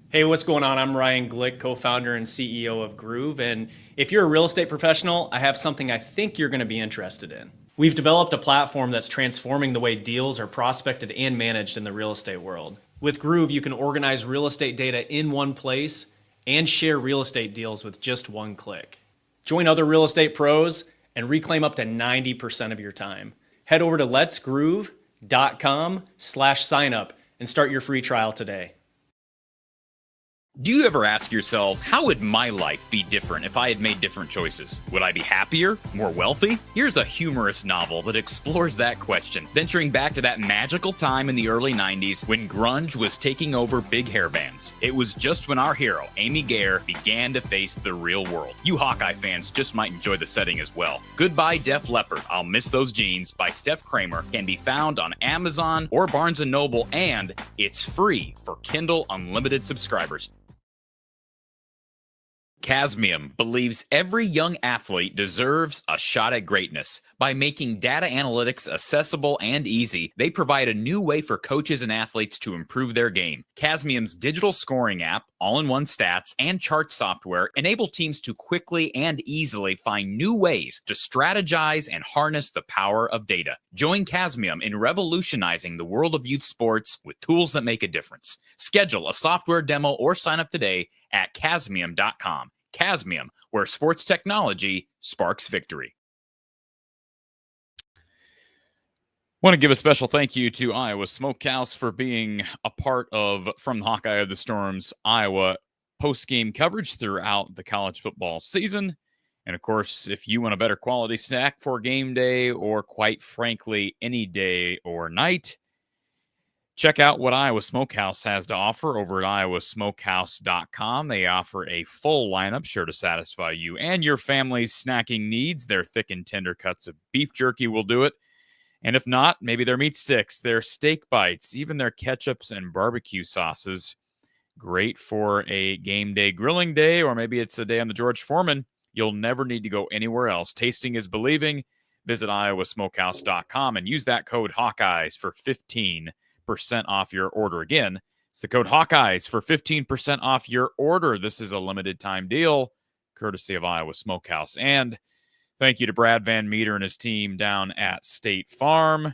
Hey, what's going on? I'm Ryan Glick, co-founder and CEO of Groove. And if you're a real estate professional, I have something I think you're going to be interested in. We've developed a platform that's transforming the way deals are prospected and managed in the real estate world. With Groove, you can organize real estate data in one place and share real estate deals with just one click. Join other real estate pros and reclaim up to 90% of your time. Head over to letsgroove.com/signup and start your free trial today. Do you ever ask yourself, how would my life be different if I had made different choices? Would I be happier? More wealthy? Here's a humorous novel that explores that question, venturing back to that magical time in the early 90s when grunge was taking over big hair bands. It was just when our hero, Amy Gare, began to face the real world. You Hawkeye fans just might enjoy the setting as well. Goodbye Def Leppard, I'll Miss Those Jeans by Steph Kramer can be found on Amazon or Barnes & Noble, and it's free for Kindle Unlimited subscribers. Casium believes every young athlete deserves a shot at greatness. By making data analytics accessible and easy, they provide a new way for coaches and athletes to improve their game. Casium's digital scoring app, all-in-one stats, and chart software enable teams to quickly and easily find new ways to strategize and harness the power of data. Join Casium in revolutionizing the world of youth sports with tools that make a difference. Schedule a software demo or sign up today at Casium.com. Casium, where sports technology sparks victory. Want to give a special thank you to Iowa Smokehouse for being a part of From the Hawkeye of the Storm's Iowa post-game coverage throughout the college football season. And of course, if you want a better quality snack for game day or quite frankly, any day or night, check out what Iowa Smokehouse has to offer over at iowasmokehouse.com. They offer a full lineup sure to satisfy you and your family's snacking needs. Their thick and tender cuts of beef jerky will do it. And if not, maybe their meat sticks, their steak bites, even their ketchups and barbecue sauces. Great for a game day grilling day, or maybe it's a day on the George Foreman. You'll never need to go anywhere else. Tasting is believing. Visit iowasmokehouse.com and use that code Hawkeyes for 15% off your order. Again, it's the code Hawkeyes for 15% off your order. This is a limited time deal, courtesy of Iowa Smokehouse. And thank you to Brad Van Meter and his team down at State Farm.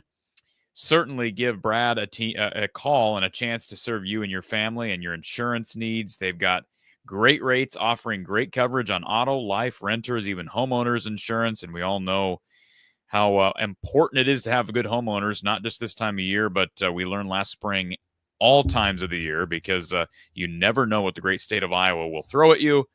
Certainly give Brad a call and a chance to serve you and your family and your insurance needs. They've got great rates, offering great coverage on auto, life, renters, even homeowners insurance. And we all know how important it is to have good homeowners, not just this time of year, but we learned last spring all times of the year, because you never know what the great state of Iowa will throw at you.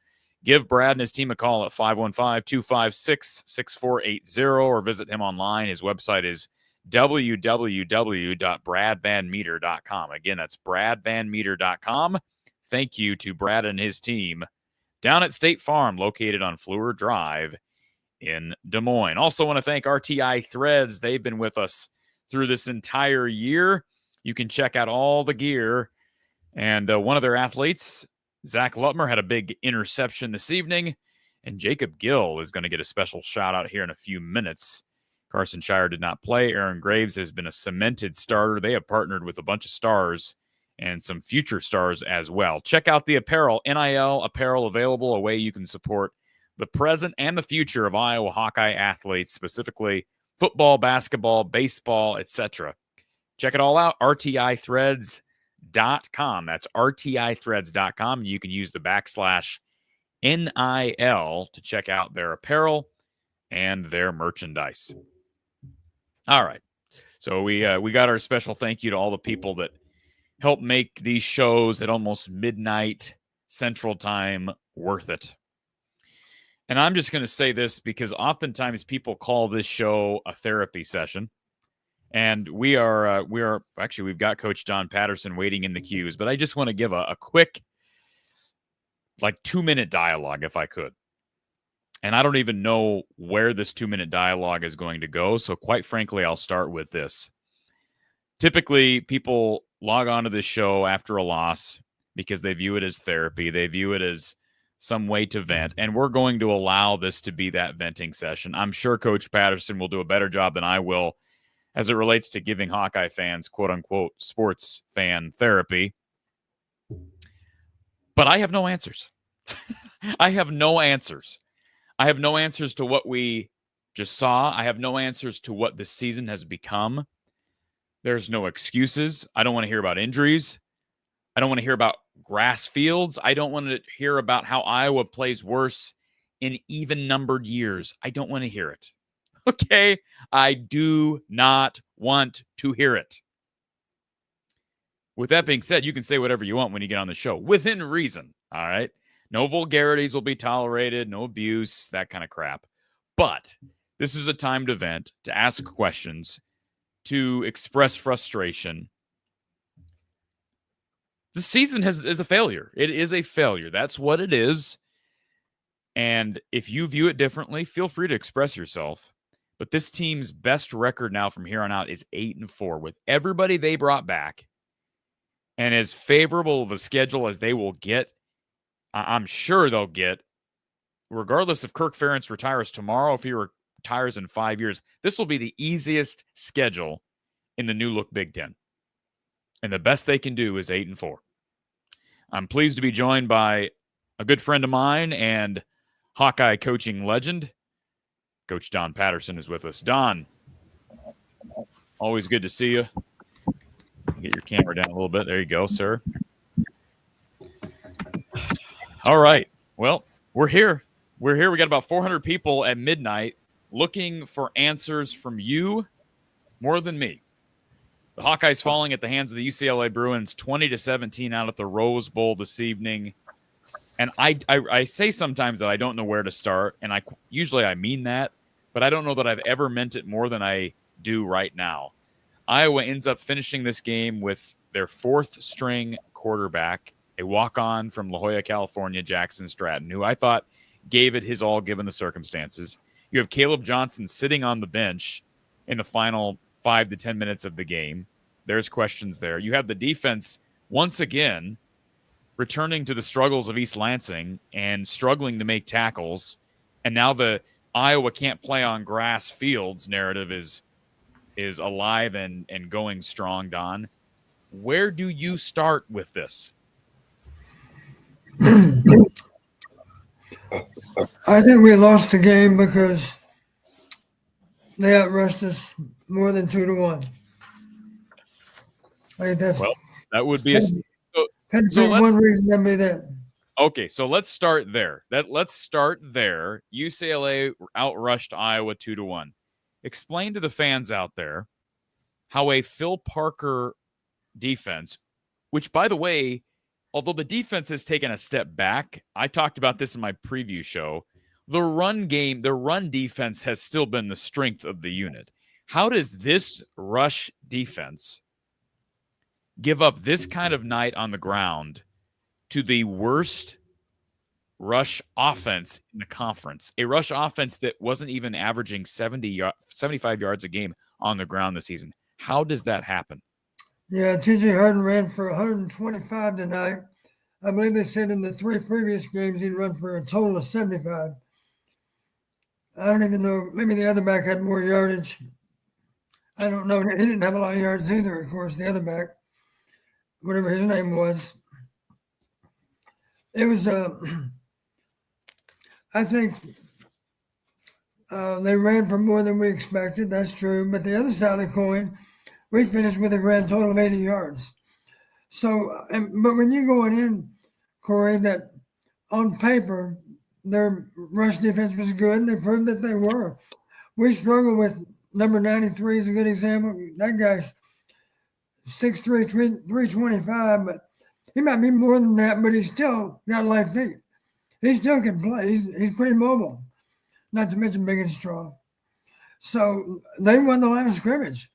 Give Brad and his team a call at 515-256-6480 or visit him online. His website is www.bradvanmeter.com. Again, that's bradvanmeter.com. Thank you to Brad and his team down at State Farm, located on Fleur Drive in Des Moines. Also want to thank RTI Threads. They've been with us through this entire year. You can check out all the gear. And one of their athletes, Zach Lutmer, had a big interception this evening. And Jacob Gill is going to get a special shout out here in a few minutes. Carson Shire did not play. Aaron Graves has been a cemented starter. They have partnered with a bunch of stars and some future stars as well. Check out the apparel, NIL apparel available, a way you can support the present and the future of Iowa Hawkeye athletes, specifically football, basketball, baseball, etc. Check it all out, rtithreads.com. That's rtithreads.com. You can use the /NIL to check out their apparel and their merchandise. All right. So we got our special thank you to all the people that help make these shows at almost midnight Central Time worth it. And I'm just going to say this because oftentimes people call this show a therapy session. And we are actually, we've got Coach John Patterson waiting in the queues, but I just want to give a quick, 2-minute dialogue if I could. And I don't even know where this 2-minute dialogue is going to go. So quite frankly, I'll start with this. Typically, people log on to this show after a loss because they view it as therapy. They view it as some way to vent. And we're going to allow this to be that venting session. I'm sure Coach Patterson will do a better job than I will as it relates to giving Hawkeye fans, quote unquote, sports fan therapy. But I have no answers. I have no answers. I have no answers to what we just saw. I have no answers to what this season has become. There's no excuses. I don't want to hear about injuries. I don't want to hear about grass fields. I don't want to hear about how Iowa plays worse in even-numbered years. I don't want to hear it. Okay? I do not want to hear it. With that being said, you can say whatever you want when you get on the show, within reason, all right? No vulgarities will be tolerated, no abuse, that kind of crap. But this is a time to vent, to ask questions, to express frustration. The season is a failure. It is a failure. That's what it is. And if you view it differently, feel free to express yourself. But this team's best record now from here on out is 8-4 with everybody they brought back. And as favorable of a schedule as they will get, I'm sure they'll get, regardless if Kirk Ferentz retires tomorrow, if he retires in 5 years, this will be the easiest schedule in the new look Big Ten. And the best they can do is 8-4. I'm pleased to be joined by a good friend of mine and Hawkeye coaching legend. Coach Don Patterson is with us. Don, always good to see you. Get your camera down a little bit. There you go, sir. All right. Well, we're here. We're here. We got about 400 people at midnight looking for answers from you more than me. The Hawkeyes falling at the hands of the UCLA Bruins 20-17 out at the Rose Bowl this evening. And I say sometimes that I don't know where to start, and I mean that, but I don't know that I've ever meant it more than I do right now. Iowa ends up finishing this game with their fourth-string quarterback, a walk-on from La Jolla, California, Jackson Stratton, who I thought gave it his all given the circumstances. You have Caleb Johnson sitting on the bench in the final 5 to 10 minutes of the game. There's questions there. You have the defense once again returning to the struggles of East Lansing and struggling to make tackles. And now the Iowa can't play on grass fields narrative is alive and going strong, Don. Where do you start with this? I think we lost the game because they outrushed us more than 2-1. I think that's that would be one reason that'd be that. Okay, so let's start there. Let's start there. UCLA outrushed Iowa 2-1. Explain to the fans out there how a Phil Parker defense, which, by the way, although the defense has taken a step back, I talked about this in my preview show, the run defense has still been the strength of the unit. How does this rush defense give up this kind of night on the ground to the worst rush offense in the conference? A rush offense that wasn't even averaging 75 yards a game on the ground this season. How does that happen? Yeah, T.J. Harden ran for 125 tonight. I believe they said in the 3 previous games he'd run for a total of 75. I don't even know. Maybe the other back had more yardage. I don't know. He didn't have a lot of yards either, of course, the other back, whatever his name was. It was, I think they ran for more than we expected. That's true. But the other side of the coin, we finished with a grand total of 80 yards. So, but when you're going in, Corey, that on paper, their rush defense was good, and they proved that they were. We struggle with number 93 is a good example. That guy's 6'3", 325, but he might be more than that, but he's still got light feet. He still can play. He's pretty mobile, not to mention big and strong. So they won the line of scrimmage.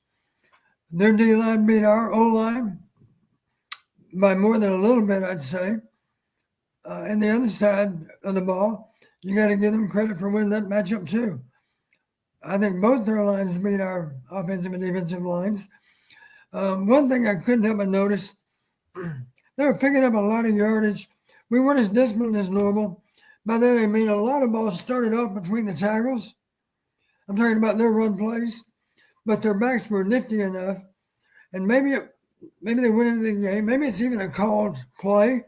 Their D-line beat our O-line by more than a little bit, I'd say. And the other side of the ball, you got to give them credit for winning that matchup too. I think both their lines beat our offensive and defensive lines. One thing I couldn't help but notice, they were picking up a lot of yardage. We weren't as disciplined as normal. By that I mean a lot of balls started off between the tackles. I'm talking about their run plays, but their backs were nifty enough, and maybe they went into the game. Maybe it's even a called play,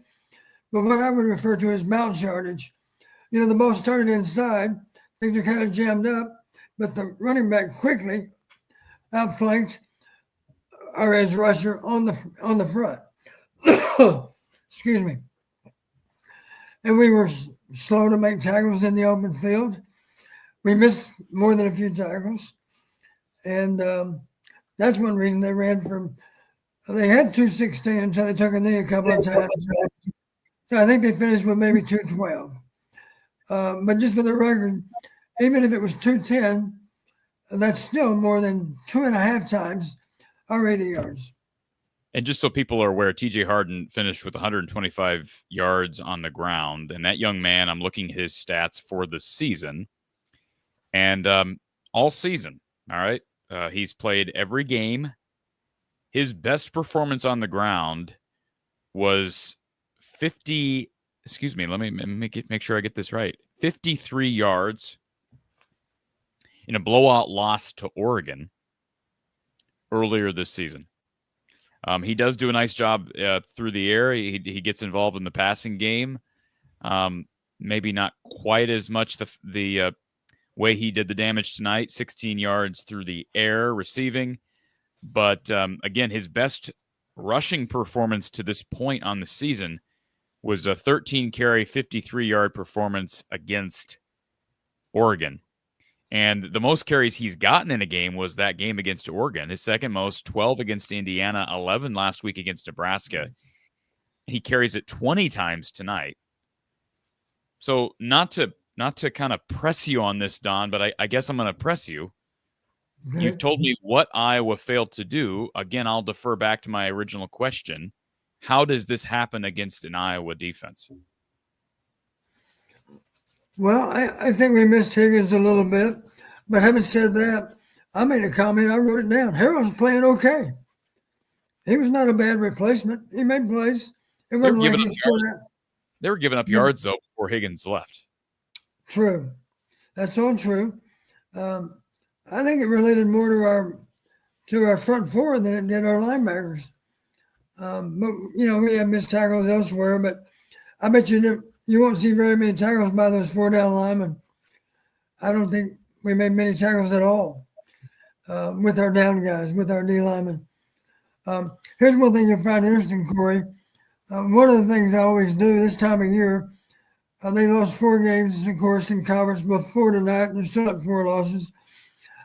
but what I would refer to as bounce yardage. You know, the ball started inside, things are kind of jammed up, but the running back quickly outflanked our edge rusher on the front. Excuse me. And we were slow to make tackles in the open field. We missed more than a few tackles. And that's one reason they ran from – they had 216 until they took a knee a couple of times. So I think they finished with maybe 212. But just for the record, even if it was 210, that's still more than 2.5 times our 80 yards. And just so people are aware, TJ Harden finished with 125 yards on the ground. And that young man, I'm looking at his stats for the season. And all season, all right, he's played every game. His best performance on the ground was 50, excuse me, let me make sure I get this right. 53 yards in a blowout loss to Oregon earlier this season. He does do a nice job through the air. He gets involved in the passing game. Maybe not quite as much the way he did the damage tonight, 16 yards through the air receiving. But again, his best rushing performance to this point on the season was a 13-carry, 53-yard performance against Oregon. And the most carries he's gotten in a game was that game against Oregon. His second most, 12 against Indiana, 11 last week against Nebraska. He carries it 20 times tonight. So not to kind of press you on this, Don, but I guess I'm going to press you. You've told me what Iowa failed to do. Again, I'll defer back to my original question. How does this happen against an Iowa defense? Well, I think we missed Higgins a little bit. But having said that, I made a comment. I wrote it down. Harold's playing okay. He was not a bad replacement. He made plays. It wasn't like he stood out. They were giving up yards, though, before Higgins left. True. That's all true. I think it related more to our front four than it did our linebackers. But, you know, we had missed tackles elsewhere, but I bet you won't see very many tackles by those 4 down linemen. I don't think we made many tackles at all with our down guys, with our D linemen. Here's one thing you'll find interesting, Corey. One of the things I always do this time of year, they lost 4 games, of course, in conference before tonight, and they're still at 4 losses.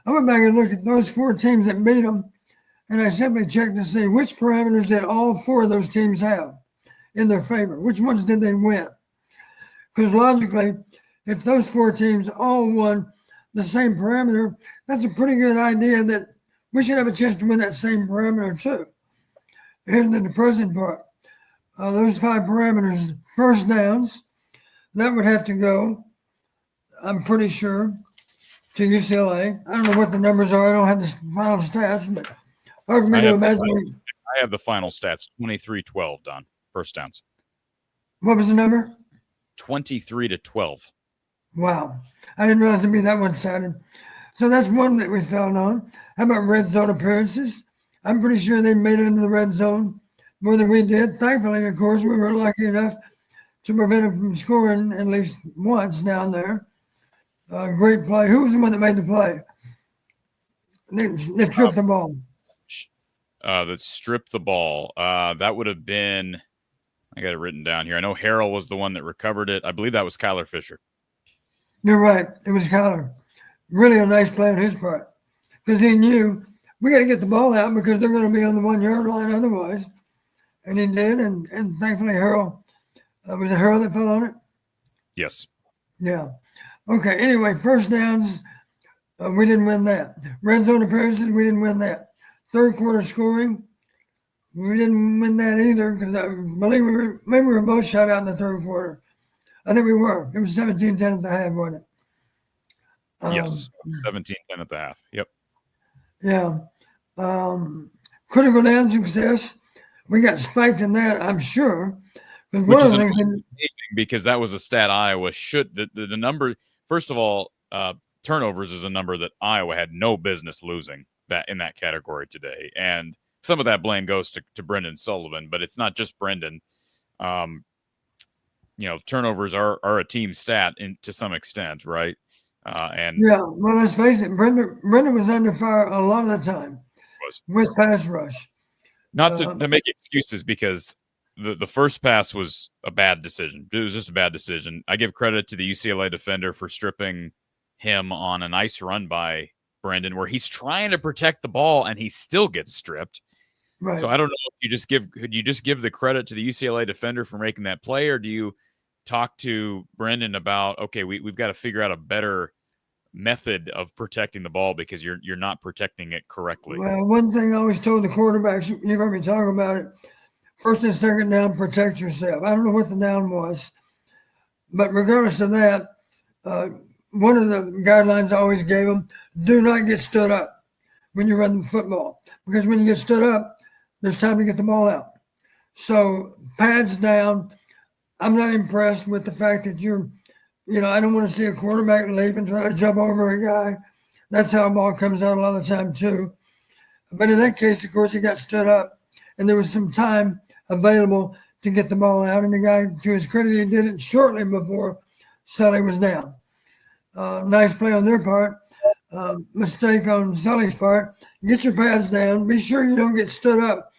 I went back and looked at those 4 teams that beat them, and I simply checked to see which parameters did all 4 of those teams have in their favor. Which ones did they win? Because logically, if those 4 teams all won the same parameter, that's a pretty good idea that we should have a chance to win that same parameter too. Here's the depressing part. Those 5 parameters, first downs, that would have to go, I'm pretty sure, to UCLA. I don't know what the numbers are. I don't have the final stats, but hard for me to imagine. I have the final stats, 23-12, Don, first downs. What was the number? 23-12. Wow. I didn't realize it'd be that one-sided. So that's one that we fell on. How about red zone appearances? I'm pretty sure they made it into the red zone more than we did. Thankfully, of course, we were lucky enough to prevent them from scoring at least once down there. Great play. Who was the one that made the play? They stripped the ball. That stripped the ball. That would have been, I got it written down here. I know Harrell was the one that recovered it. I believe that was Kyler Fisher. You're right. It was Kyler. Really a nice play on his part because he knew we got to get the ball out because they're going to be on the 1 yard line otherwise. And he did. And thankfully, Harrell, was it Harrell that fell on it? Yes. Yeah. Okay. Anyway, first downs, we didn't win that. Red zone appearances, we didn't win that. Third quarter scoring, we didn't win that either because I believe maybe we were both shut out in the third quarter. I think we were. It was 17-10 at the half, wasn't it? Yes, 17-10 at the half. Yep. Yeah. Critical down success, we got spiked in that, I'm sure. Which is amazing because that was a stat Iowa should the number. First of all, turnovers is a number that Iowa had no business losing that in that category today, and some of that blame goes to Brendan Sullivan, but it's not just Brendan. Turnovers are a team stat to some extent, right? And yeah, well, let's face it, Brendan was under fire a lot of the time with pass rush. Not to make excuses because the first pass was a bad decision. It was just a bad decision. I give credit to the UCLA defender for stripping him on a nice run by Brendan where he's trying to protect the ball and he still gets stripped. Right. So I don't know if could you just give the credit to the UCLA defender for making that play, or do you talk to Brendan about, okay, we've got to figure out a better method of protecting the ball because you're not protecting it correctly? Well, one thing I always told the quarterbacks, you've heard me talk about it, first and second down, protect yourself. I don't know what the down was, but regardless of that, one of the guidelines I always gave them, do not get stood up when you run the football, because when you get stood up, there's time to get the ball out. So pads down. I'm not impressed with the fact that I don't want to see a quarterback leap and try to jump over a guy. That's how a ball comes out a lot of the time too. But in that case, of course, he got stood up and there was some time available to get the ball out. And the guy, to his credit, he did it shortly before Sully was down. Nice play on their part. Mistake on Sully's part. Get your pads down. Be sure you don't get stood up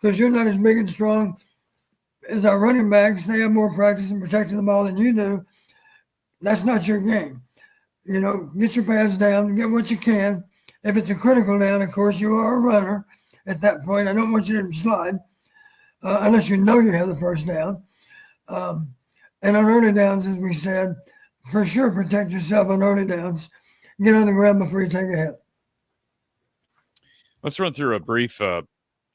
because you're not as big and strong as our running backs. They have more practice in protecting the ball than you do. That's not your game. Get your pads down, get what you can. If it's a critical down, of course, you are a runner at that point. I don't want you to slide unless you know you have the first down. And on early downs, as we said, for sure, protect yourself on early downs. Get on the ground before you take a hit. Let's run through a brief kind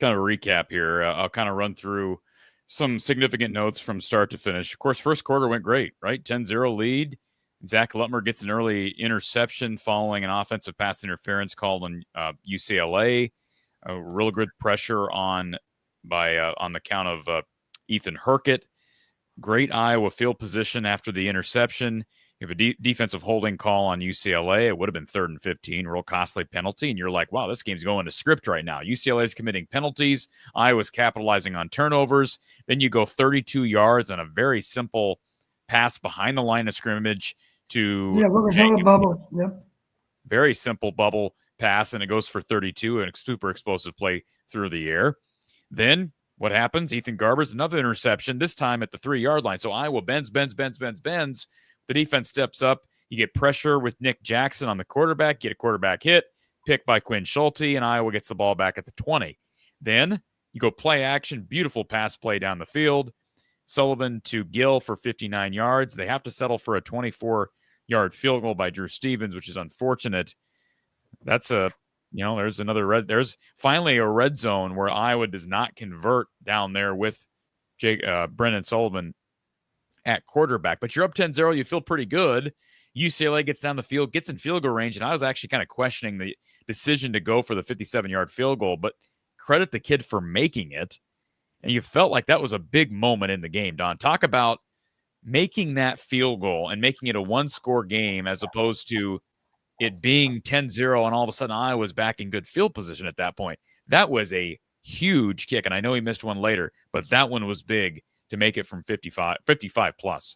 of recap here. I'll kind of run through some significant notes from start to finish. Of course, first quarter went great, right? 10-0 lead. Zach Lutmer gets an early interception following an offensive pass interference called on UCLA. Real good pressure on the count of Ethan Herkett. Great Iowa field position after the interception. You have a defensive holding call on UCLA. It would have been 3rd and 15, real costly penalty. And you're like, wow, this game's going to script right now. UCLA is committing penalties. Iowa's capitalizing on turnovers. Then you go 32 yards on a very simple pass behind the line of scrimmage to what was on a bubble. Yep. Very simple bubble pass, and it goes for 32, and a super explosive play through the air. Then what happens? Ethan Garber's another interception, this time at the 3-yard line. So Iowa bends. The defense steps up. You get pressure with Nick Jackson on the quarterback, get a quarterback hit, picked by Quinn Schulte, and Iowa gets the ball back at the 20. Then you go play action, beautiful pass play down the field. Sullivan to Gill for 59 yards. They have to settle for a 24-yard field goal by Drew Stevens, which is unfortunate. That's there's finally a red zone where Iowa does not convert down there with Brendan Sullivan at quarterback. But you're up 10-0. You feel pretty good. UCLA gets down the field, gets in field goal range, and I was actually kind of questioning the decision to go for the 57-yard field goal, but credit the kid for making it. And you felt like that was a big moment in the game, Don. Talk about making that field goal and making it a one-score game as opposed to it being 10-0 and all of a sudden I was back in good field position at that point. That was a huge kick, and I know he missed one later, but that one was big to make it from 55 plus.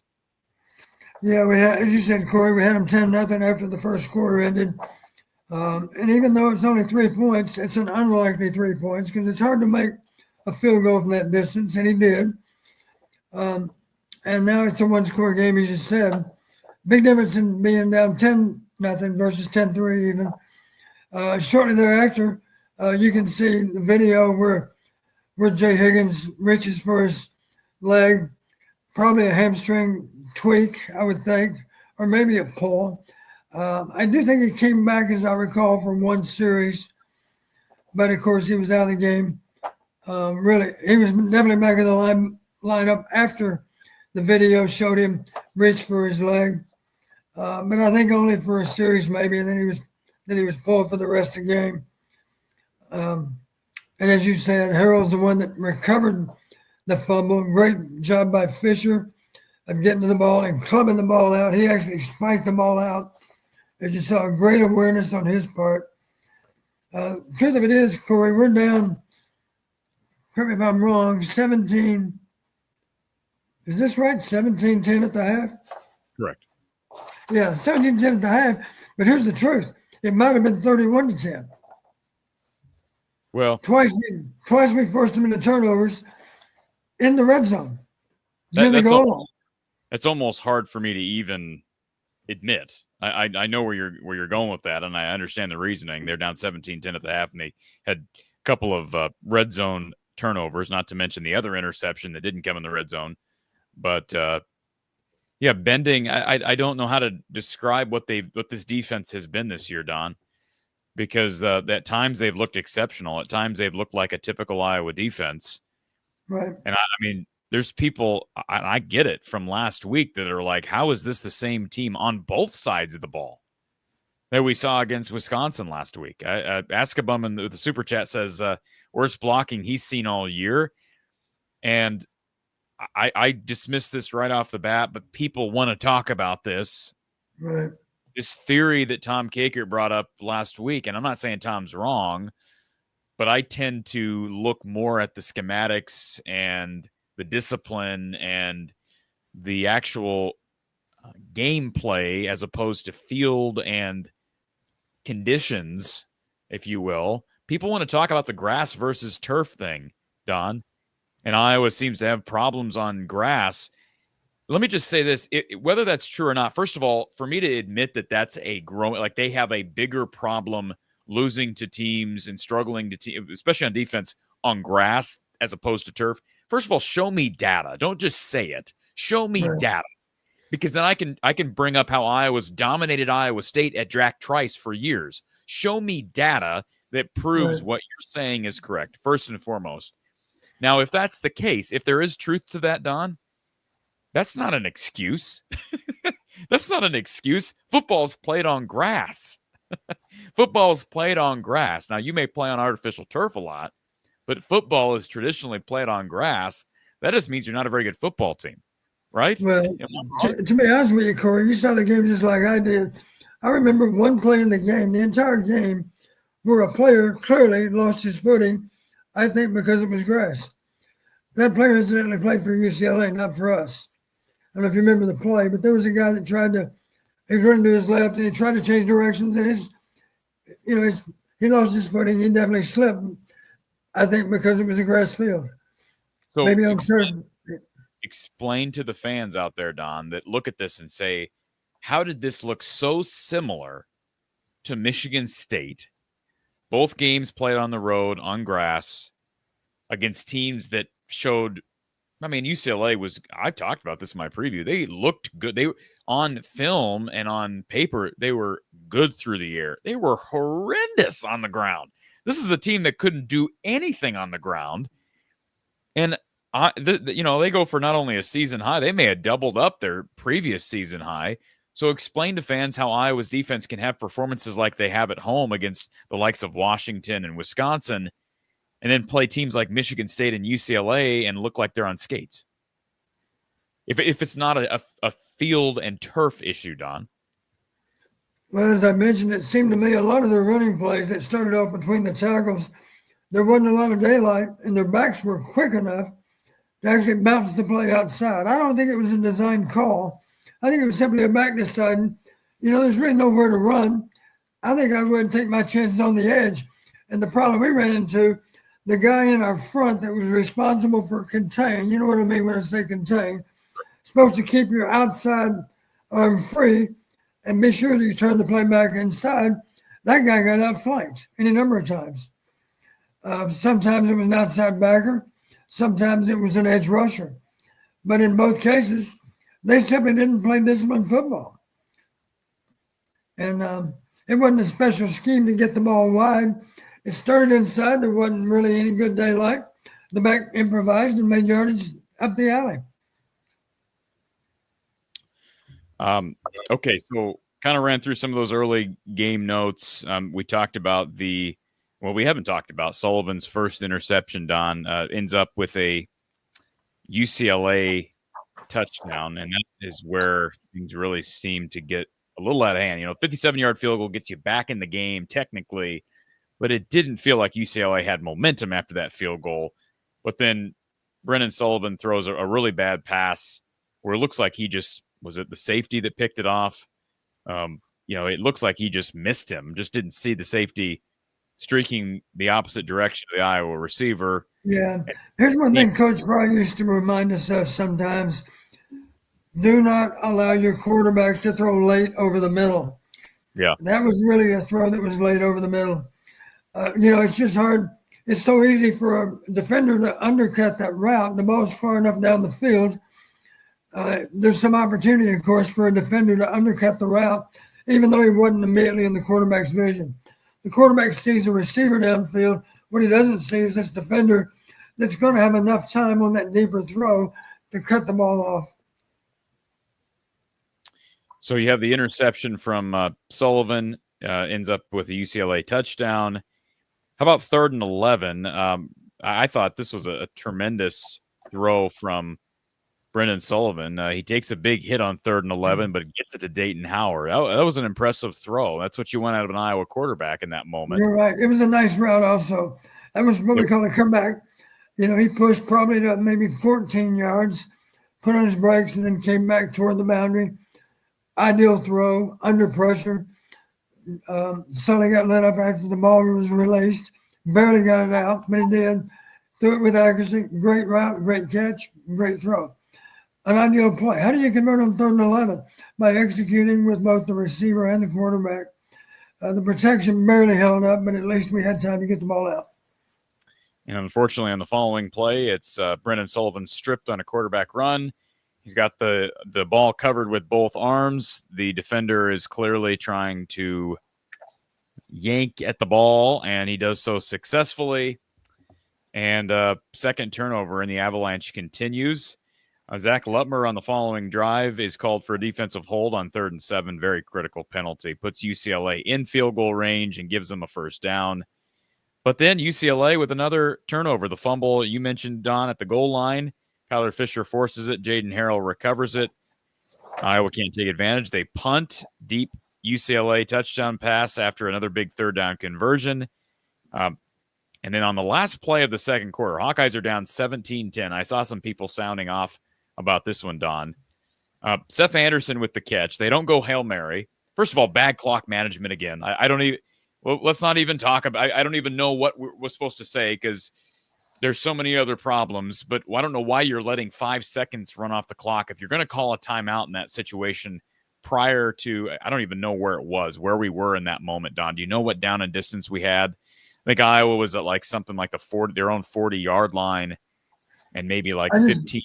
Yeah, we had, as you said, Corey, we had them 10-0 after the first quarter ended. And even though it's only 3 points, it's an unlikely 3 points because it's hard to make a field goal from that distance, and he did. And now it's a one-score game, as you said. Big difference in being down 10-0 versus 10-3 even. Shortly thereafter, you can see the video where Jay Higgins reaches for his leg, probably a hamstring tweak, I would think, or maybe a pull. I do think he came back, as I recall, from one series, but of course he was out of the game. Really, he was definitely back in the lineup after the video showed him reach for his leg, but I think only for a series maybe, and then he was pulled for the rest of the game. And as you said, Harold's the one that recovered the fumble. Great job by Fisher of getting to the ball and clubbing the ball out. He actually spiked the ball out. As you saw, great awareness on his part. Truth of it is, Corey, we're down, correct me if I'm wrong, 17. Is this right? 17-10 at the half? Correct. Yeah, 17-10 at the half. But here's the truth. It might have been 31-10. Well, twice we forced them into turnovers in the red zone. That's almost hard for me to even admit. I know where you're going with that, and I understand the reasoning. They're down 17-10 at the half, and they had a couple of red zone turnovers, not to mention the other interception that didn't come in the red zone. But yeah, bending. I don't know how to describe what this defense has been this year, Don, because at times they've looked exceptional. At times they've looked like a typical Iowa defense. Right. And I mean, there's people, I get it, from last week that are like, how is this the same team on both sides of the ball that we saw against Wisconsin last week? Askabum in the super chat says, worst blocking he's seen all year. And I dismiss this right off the bat, but people want to talk about this. Right. This theory that Tom Kakert brought up last week, and I'm not saying Tom's wrong, but I tend to look more at the schematics and the discipline and the actual gameplay as opposed to field and conditions, if you will. People want to talk about the grass versus turf thing, Don, and Iowa seems to have problems on grass. Let me just say this, whether that's true or not. First of all, for me to admit that that's a growing, like they have a bigger problem losing to teams and struggling to especially on defense on grass as opposed to turf. First of all, show me data. Don't just say it. Show me data, because then I can bring up how Iowa's dominated Iowa State at Jack Trice for years. Show me data that proves what you're saying is correct, first and foremost. Now, if that's the case, if there is truth to that, Don, that's not an excuse. That's not an excuse. Football's played on grass. Football's played on grass. Now, you may play on artificial turf a lot, but football is traditionally played on grass. That just means you're not a very good football team, right? Well, to be honest with you, Corey, you saw the game just like I did. I remember one play in the game, the entire game, where a player clearly lost his footing, I think because it was grass. That player incidentally played for UCLA, not for us. I don't know if you remember the play, but there was a guy that he was running to his left and he tried to change directions, and he lost his footing. He definitely slipped. I think because it was a grass field. So maybe I'm explain to the fans out there, Don, that look at this and say, how did this look so similar to Michigan State? Both games played on the road on grass against teams that showed. I mean, UCLA was. I talked about this in my preview. They looked good. They on film and on paper they were good through the air. They were horrendous on the ground. This is a team that couldn't do anything on the ground, and they go for not only a season high, they may have doubled up their previous season high. So explain to fans how Iowa's defense can have performances like they have at home against the likes of Washington and Wisconsin, and then play teams like Michigan State and UCLA and look like they're on skates. if it's not a field and turf issue, Don? Well, as I mentioned, it seemed to me a lot of the running plays that started off between the tackles, there wasn't a lot of daylight, and their backs were quick enough to actually bounce the play outside. I don't think it was a design call. I think it was simply a back deciding, there's really nowhere to run. I think I would take my chances on the edge. And the problem we ran into, the guy in our front that was responsible for contain, you know what I mean when I say contain, supposed to keep your outside arm free and be sure that you turn the play back inside. That guy got outflanked any number of times. Sometimes it was an outside backer. Sometimes it was an edge rusher. But in both cases, they simply didn't play disciplined football. And it wasn't a special scheme to get the ball wide. It started inside. There wasn't really any good daylight. The back improvised and made yardage up the alley. Okay, so kind of ran through some of those early game notes. We talked about we haven't talked about Sullivan's first interception, Don, ends up with a UCLA touchdown, and that is where things really seem to get a little out of hand. 57-yard field goal gets you back in the game technically, but it didn't feel like UCLA had momentum after that field goal. But then Brennan Sullivan throws a really bad pass where it looks like was it the safety that picked it off? It looks like he just missed him, just didn't see the safety streaking the opposite direction of the Iowa receiver. Yeah. Here's one thing Coach Fry used to remind us of sometimes. Do not allow your quarterbacks to throw late over the middle. Yeah. That was really a throw that was late over the middle. It's just hard. It's so easy for a defender to undercut that route. The ball's far enough down the field. There's some opportunity, of course, for a defender to undercut the route, even though he wasn't immediately in the quarterback's vision. The quarterback sees the receiver downfield. What he doesn't see is this defender that's going to have enough time on that deeper throw to cut the ball off. So you have the interception from Sullivan, ends up with a UCLA touchdown. How about 3rd and 11? I thought this was a tremendous throw from Brennan Sullivan. He takes a big hit on 3rd and 11, but gets it to Dayton Howard. That was an impressive throw. That's what you want out of an Iowa quarterback in that moment. You're right. It was a nice route also. That was what we call a comeback. He pushed probably to maybe 14 yards, put on his brakes, and then came back toward the boundary. Ideal throw, under pressure. Sully got let up after the ball was released. Barely got it out, but he did. Threw it with accuracy. Great route, great catch, great throw. An ideal play. How do you convert on 3rd and 11? By executing with both the receiver and the quarterback. The protection barely held up, but at least we had time to get the ball out. And unfortunately, on the following play, it's Brennan Sullivan stripped on a quarterback run. He's got the ball covered with both arms. The defender is clearly trying to yank at the ball, and he does so successfully. And second turnover, and the avalanche continues. Zach Lutmer on the following drive is called for a defensive hold on 3rd and 7. Very critical penalty. Puts UCLA in field goal range and gives them a first down. But then UCLA with another turnover. The fumble you mentioned, Don, at the goal line. Kyler Fisher forces it. Jaden Harrell recovers it. Iowa can't take advantage. They punt. Deep UCLA touchdown pass after another big 3rd down conversion. And then on the last play of the second quarter, Hawkeyes are down 17-10. I saw some people sounding off about this one, Don. Seth Anderson with the catch. They don't go Hail Mary. First of all, bad clock management again. I don't even – well, let's not even talk about – I don't even know what we're supposed to say because – there's so many other problems, but I don't know why you're letting 5 seconds run off the clock. If you're going to call a timeout in that situation prior to, I don't even know where it was, where we were in that moment, Don. Do you know what down and distance we had? I think Iowa was at something like their own 40-yard line and maybe 15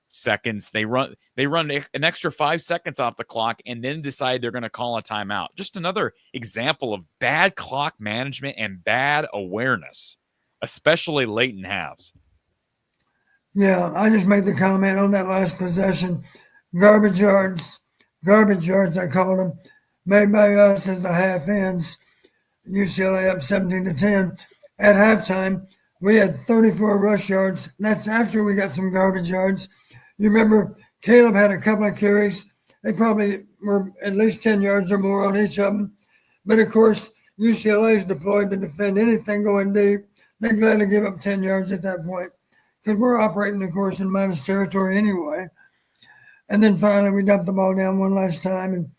seconds. They run an extra 5 seconds off the clock and then decide they're going to call a timeout. Just another example of bad clock management and bad awareness, especially late in halves. Yeah, I just made the comment on that last possession. Garbage yards, I called them, made by us as the half ends. UCLA up 17-10. At halftime, we had 34 rush yards. That's after we got some garbage yards. You remember Caleb had a couple of carries. They probably were at least 10 yards or more on each of them. But of course, UCLA is deployed to defend anything going deep. They gladly give up 10 yards at that point because we're operating, of course, in minus territory anyway. And then finally, we dumped the ball down one last time. And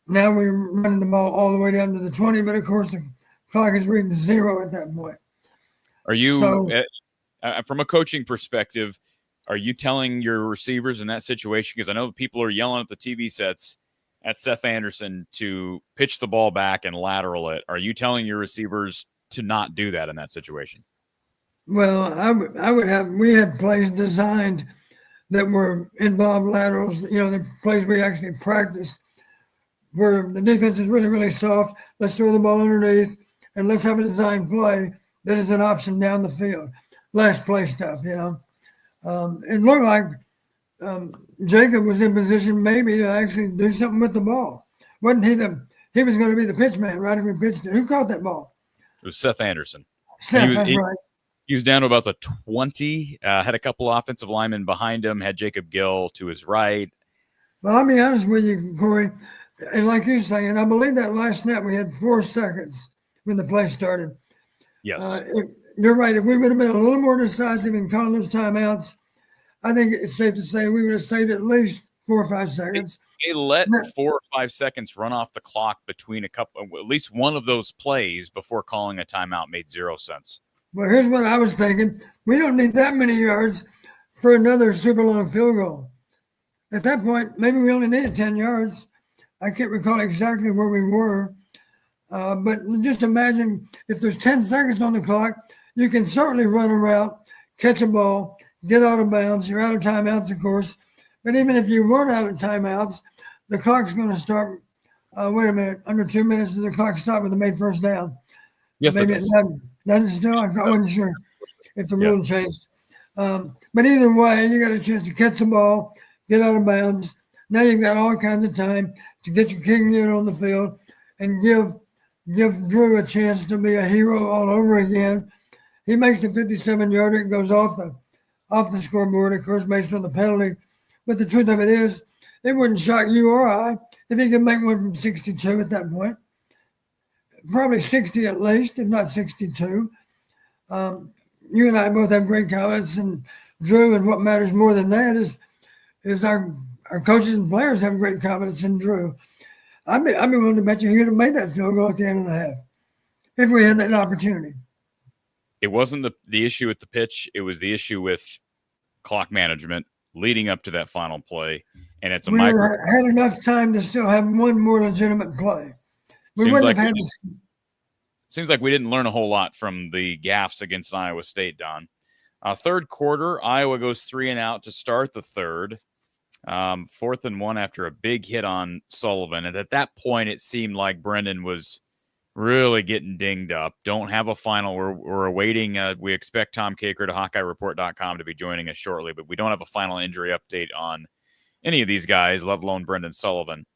now we're running the ball all the way down to the 20. But of course, the clock is reading 0 at that point. Are you, from a coaching perspective, are you telling your receivers in that situation? Because I know people are yelling at the TV sets at Seth Anderson to pitch the ball back and lateral it. Are you telling your receivers to not do that in that situation? Well, we had plays designed that were involved laterals, the plays we actually practiced where the defense is really, really soft. Let's throw the ball underneath and let's have a design play that is an option down the field. Last play stuff, It looked like Jacob was in position maybe to actually do something with the ball. Wasn't he he was going to be the pitch man, right? If we pitched it. Who caught that ball? It was Seth Anderson. Seth, that's right. He was down to about the 20, had a couple offensive linemen behind him, had Jacob Gill to his right. Well, I'll be honest with you, Corey. And like you're saying, I believe that last snap we had 4 seconds when the play started. Yes. You're right. If we would have been a little more decisive in calling those timeouts, I think it's safe to say we would have saved at least 4 or 5 seconds. They let 4 or 5 seconds run off the clock between at least one of those plays before calling a timeout made 0 sense. Well, here's what I was thinking. We don't need that many yards for another super long field goal. At that point, maybe we only needed 10 yards. I can't recall exactly where we were. But just imagine if there's 10 seconds on the clock, you can certainly run a route, catch a ball, get out of bounds. You're out of timeouts, of course. But even if you weren't out of timeouts, the clock's going to start. Wait a minute. Under 2 minutes, does the clock stop with the made first down? Yes, maybe it doesn't still. I wasn't sure if the rule changed. But either way, you got a chance to catch the ball, get out of bounds. Now you've got all kinds of time to get your king unit on the field and give Drew a chance to be a hero all over again. He makes the 57-yarder. It goes off the scoreboard, of course, based on the penalty. But the truth of it is, it wouldn't shock you or I if he could make one from 62 at that point. Probably 60 at least, if not 62. You and I both have great confidence in Drew, and what matters more than that is our coaches and players have great confidence in Drew. I'd be willing to bet you he would have made that field goal at the end of the half if we had that opportunity. It wasn't the issue with the pitch. It was the issue with clock management leading up to that final play. And it's we had enough time to still have one more legitimate play. Seems like we didn't learn a whole lot from the gaffes against Iowa State, Don. Third quarter, Iowa goes 3 and out to start the third. 4th and 1 after a big hit on Sullivan. And at that point, it seemed like Brendan was really getting dinged up. Don't have a final. We're awaiting. We expect Tom Caker to HawkeyeReport.com to be joining us shortly, but we don't have a final injury update on any of these guys, let alone Brendan Sullivan.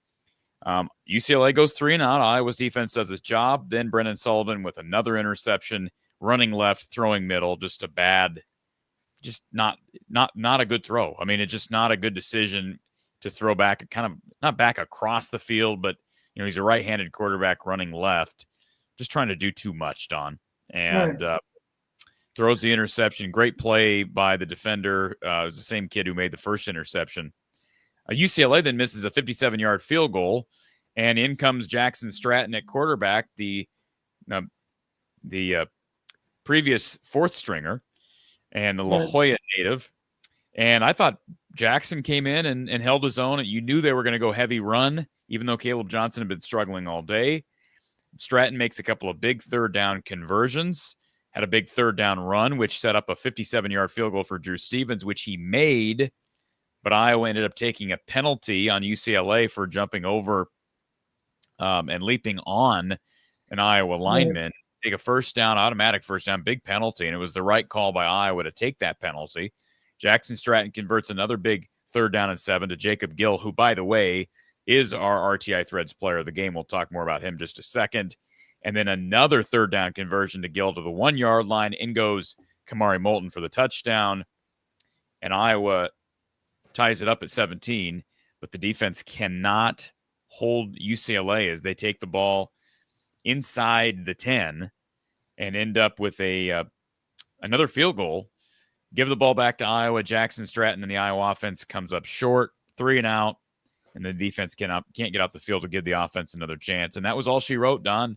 UCLA goes 3 and out. Iowa's defense does its job. Then Brendan Sullivan with another interception, running left, throwing middle, just not a good throw. I mean, it's just not a good decision to throw back, kind of not back across the field, but he's a right-handed quarterback running left, just trying to do too much, Don, and throws the interception. Great play by the defender. It was the same kid who made the first interception. UCLA then misses a 57-yard field goal, and in comes Jackson Stratton at quarterback, the previous fourth stringer and the La Jolla native. And I thought Jackson came in and held his own. You knew they were going to go heavy run, even though Caleb Johnson had been struggling all day. Stratton makes a couple of big third down conversions, had a big third down run, which set up a 57-yard field goal for Drew Stevens, which he made. But Iowa ended up taking a penalty on UCLA for jumping over and leaping on an Iowa lineman. Take a first down, automatic first down, big penalty. And it was the right call by Iowa to take that penalty. Jackson Stratton converts another big 3rd down and 7 to Jacob Gill, who, by the way, is our RTI Threads player of the game. We'll talk more about him in just a second. And then another 3rd down conversion to Gill to the 1-yard line. In goes Kamari Moulton for the touchdown. And Iowa ties it up at 17, but the defense cannot hold UCLA as they take the ball inside the 10 and end up with another field goal. Give the ball back to Iowa. Jackson Stratton and the Iowa offense comes up short, 3 and out, and the defense can't get off the field to give the offense another chance. And that was all she wrote, Don.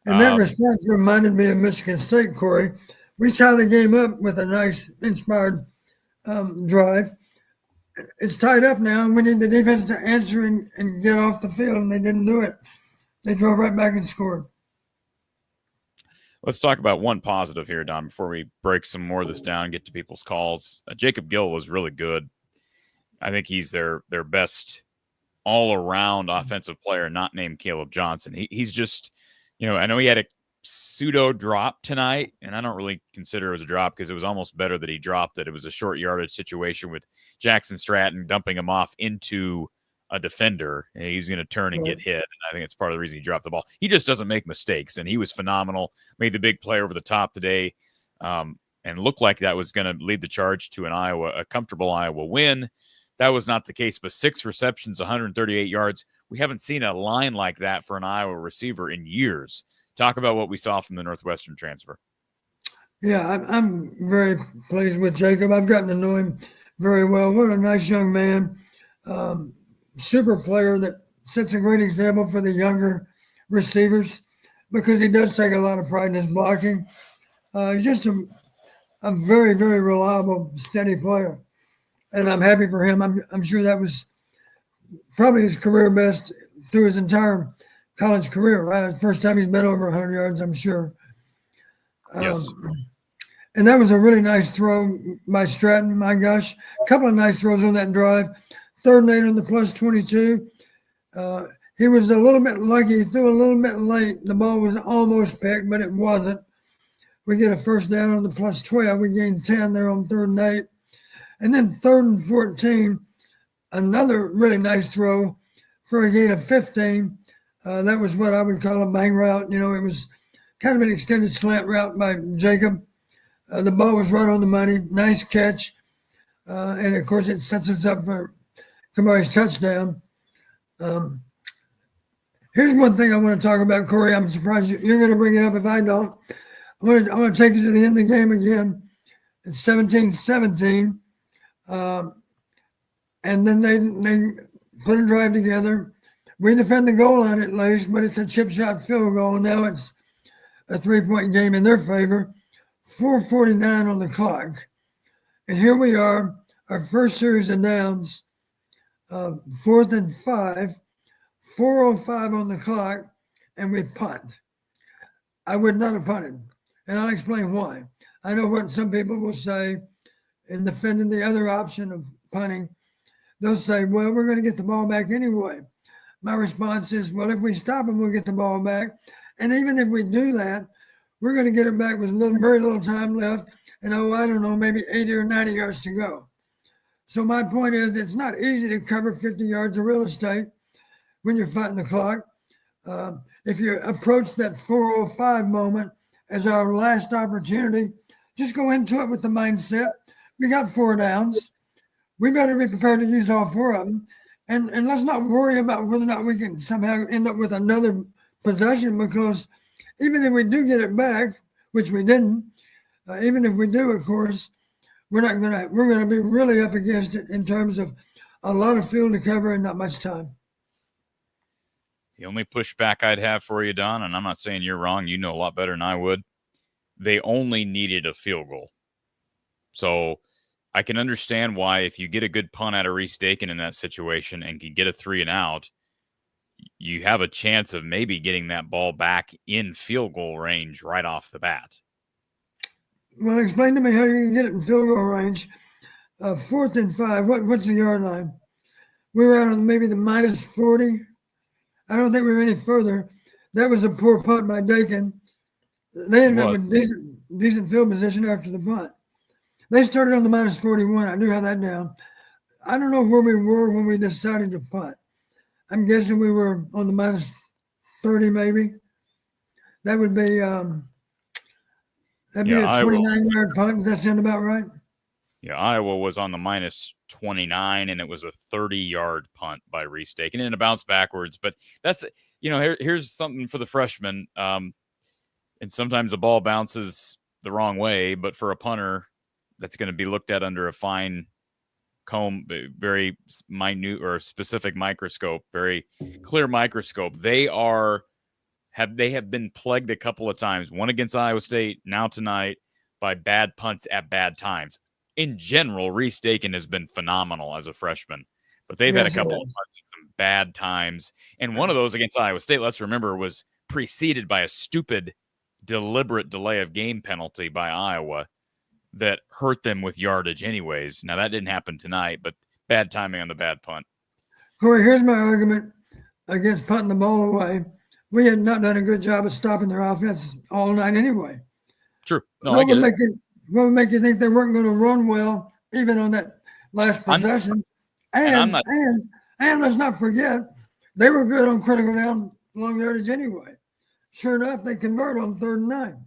And that response reminded me of Michigan State, Corey. We tie the game up with a nice inspired drive. It's tied up now, and we need the defense to answer and get off the field, and they didn't do it. They drove right back and scored. Let's talk about one positive here, Don, before we break some more of this down and get to people's calls. Jacob Gill was really good. I think he's their best all-around offensive player, not named Caleb Johnson. He's just, I know he had a pseudo drop tonight, and I don't really consider it was a drop because it was almost better that he dropped it. It was a short yardage situation with Jackson Stratton dumping him off into a defender, and he's going to turn and get hit. And I think it's part of the reason he dropped the ball. He just doesn't make mistakes, and he was phenomenal. Made the big play over the top today, and looked like that was going to lead the charge to a comfortable Iowa win. That was not the case, but 6 receptions, 138 yards. We haven't seen a line like that for an Iowa receiver in years. Talk about what we saw from the Northwestern transfer. Yeah, I'm very pleased with Jacob. I've gotten to know him very well. What a nice young man. Super player that sets a great example for the younger receivers because he does take a lot of pride in his blocking. He's just a very, very reliable, steady player. And I'm happy for him. I'm sure that was probably his career best through his entire college career, right? The first time he's been over 100 yards, I'm sure. Yes. And that was a really nice throw by Stratton. My gosh, a couple of nice throws on that drive. 3rd and 8 on the plus 22. He was a little bit lucky. He threw a little bit late. The ball was almost picked, but it wasn't. We get a first down on the plus 12. We gained 10 there on 3rd and 8. And then 3rd and 14, another really nice throw for a gain of 15. That was what I would call a bang route. It was kind of an extended slant route by Jacob. The ball was right on the money. Nice catch. And, of course, it sets us up for Kamari's touchdown. Here's one thing I want to talk about, Corey. I'm surprised you're going to bring it up if I don't. I want to take you to the end of the game again. It's 17-17. And then they put a drive together. We defend the goal line at least, but it's a chip shot field goal. Now it's a 3-point game in their favor. 4:49 on the clock. And here we are, our first series of downs, 4th and 5, 4:05 on the clock, and we punt. I would not have punted, and I'll explain why. I know what some people will say in defending the other option of punting. They'll say, well, we're going to get the ball back anyway. My response is, well, if we stop them, we'll get the ball back. And even if we do that, we're going to get it back with very little time left. And, I don't know, maybe 80 or 90 yards to go. So my point is it's not easy to cover 50 yards of real estate when you're fighting the clock. If you approach that 4:05 moment as our last opportunity, just go into it with the mindset, we got 4 downs. We better be prepared to use all 4 of them. And let's not worry about whether or not we can somehow end up with another possession, because even if we do get it back, which we didn't, even if we do, of course, we're going to be really up against it in terms of a lot of field to cover and not much time. The only pushback I'd have for you, Don, and I'm not saying you're wrong, you know a lot better than I would, they only needed a field goal. So I can understand why if you get a good punt out of Reese Dakin in that situation and can get a 3 and out, you have a chance of maybe getting that ball back in field goal range right off the bat. Well, explain to me how you can get it in field goal range. 4th and 5, what's the yard line? We were out on maybe the minus 40. I don't think we were any further. That was a poor punt by Dakin. They ended up with decent field position after the punt. They started on the minus 41. I do have that down. I don't know where we were when we decided to punt. I'm guessing we were on the minus 30 maybe. That would be a 29-yard punt. Does that sound about right? Yeah, Iowa was on the minus 29, and it was a 30-yard punt by Restake, and then it bounced backwards. But that's, here's something for the freshmen. And sometimes the ball bounces the wrong way, but for a punter, that's going to be looked at under a fine comb, very minute or specific microscope, very clear microscope. They have been plagued a couple of times, one against Iowa State, now tonight, by bad punts at bad times. In general, Reese Dakin has been phenomenal as a freshman, but they've had a couple of punts at some bad times. And one of those against Iowa State, let's remember, was preceded by a stupid, deliberate delay of game penalty by Iowa that hurt them with yardage anyways. Now, that didn't happen tonight, but bad timing on the bad punt. Corey, here's my argument against punting the ball away. We had not done a good job of stopping their offense all night anyway. True. No, I get it. What would make you think they weren't going to run well, even on that last possession? And let's not forget, they were good on critical down long yardage anyway. Sure enough, they convert on 3rd and 9.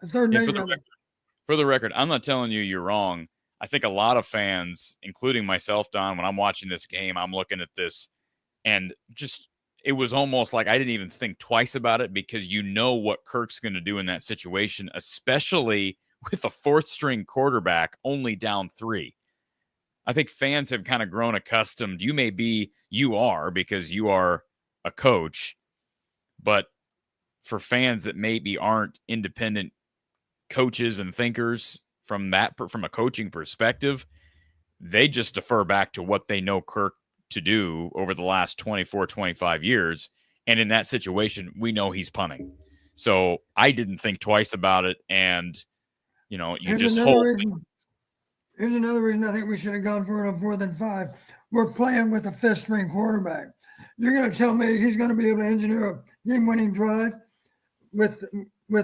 3rd and 8. For the record, I'm not telling you you're wrong. I think a lot of fans, including myself, Don, when I'm watching this game, I'm looking at this, and just it was almost like I didn't even think twice about it, because you know what Kirk's going to do in that situation, especially with a 4th-string quarterback only down 3. I think fans have kind of grown accustomed. You are because you are a coach, but for fans that maybe aren't independent coaches and thinkers from a coaching perspective, they just defer back to what they know Kirk to do over the last 24, 25 years. And in that situation, we know he's punting. So I didn't think twice about it. And, you just hope. Here's another reason I think we should have gone for it on 4th and 5. We're playing with a 5th-string quarterback. You're going to tell me he's going to be able to engineer a game-winning drive with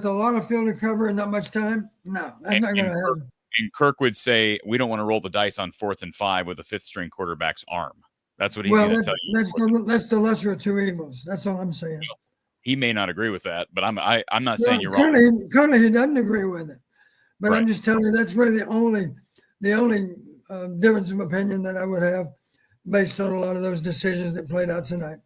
a lot of field to cover and not much time? No, that's not going to happen. And Kirk would say, we don't want to roll the dice on 4th and 5 with a 5th-string quarterback's arm. That's what he's going to tell you. That's the lesser of two evils. That's all I'm saying. He may not agree with that, but I'm not saying you're wrong. Certainly he doesn't agree with it. But right. I'm just telling you that's really the only difference of opinion that I would have based on a lot of those decisions that played out tonight.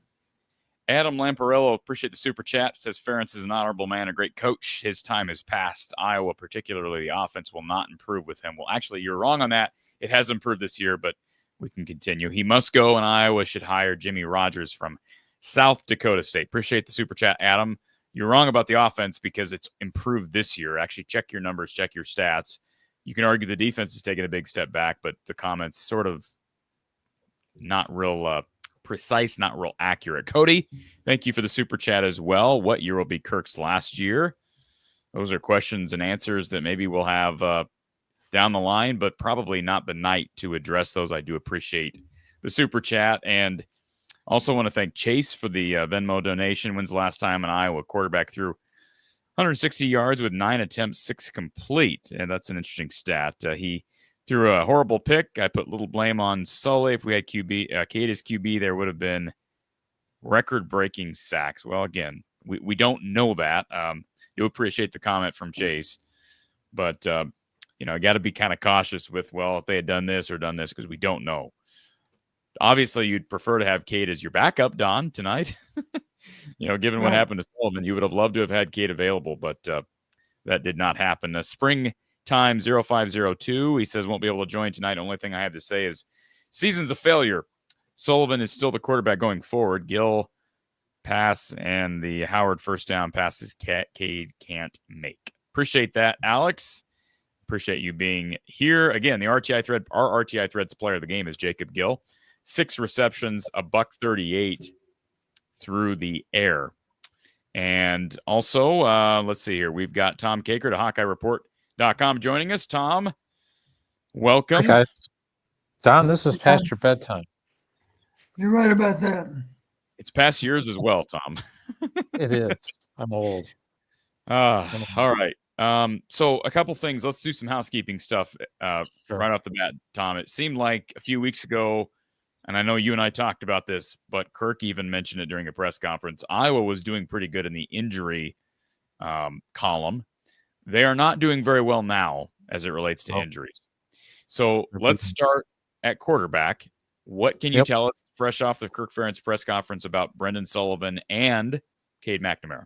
Adam Lamparello, appreciate the super chat. Says Ferentz is an honorable man, a great coach. His time has passed. Iowa, particularly the offense, will not improve with him. Well, actually, you're wrong on that. It has improved this year, but we can continue. He must go, and Iowa should hire Jimmy Rogers from South Dakota State. Appreciate the super chat, Adam. You're wrong about the offense because it's improved this year. Actually, check your numbers, check your stats. You can argue the defense is taking a big step back, but the comments sort of not real precise, not real accurate. Cody, thank you for the super chat as well. What year will be Kirk's last year? Those are questions and answers that maybe we'll have down the line, but probably not the night to address those. I do appreciate the super chat, and also want to thank Chase for the Venmo donation. When's the last time an Iowa quarterback threw 160 yards with 9 attempts, 6 complete? And that's an interesting stat. He threw a horrible pick. I put little blame on Sully. If we had Cade as QB, there would have been record-breaking sacks. Well, again, we don't know that. Do appreciate the comment from Chase. But, I got to be kind of cautious with, if they had done this or done this, because we don't know. Obviously, you'd prefer to have Cade as your backup, Don, tonight. Given what happened to Sullivan, you would have loved to have had Cade available, but that did not happen. Springtime 0502, he says won't be able to join tonight. Only thing I have to say is season's a failure. Sullivan is still the quarterback going forward. Gill pass and the Howard first down passes Cade can't make. Appreciate that, Alex. Appreciate you being here. Again, our RTI Threads player of the game is Jacob Gill. 6 receptions, $138 through the air. And also, let's see here. We've got Tom Caker to HawkeyeReport.com joining us. Tom, welcome. Hi, guys. Don, this is past your bedtime. You're right about that. It's past yours as well, Tom. It is. I'm old. All right. So a couple things. Let's do some housekeeping stuff Sure. right off the bat, Tom. It seemed like a few weeks ago, and I know you and I talked about this, but Kirk even mentioned it during a press conference. Iowa was doing pretty good in the injury column. They are not doing very well now as it relates to injuries. So let's start at quarterback. What can you Yep. tell us fresh off the Kirk Ferentz press conference about Brendan Sullivan and Cade McNamara?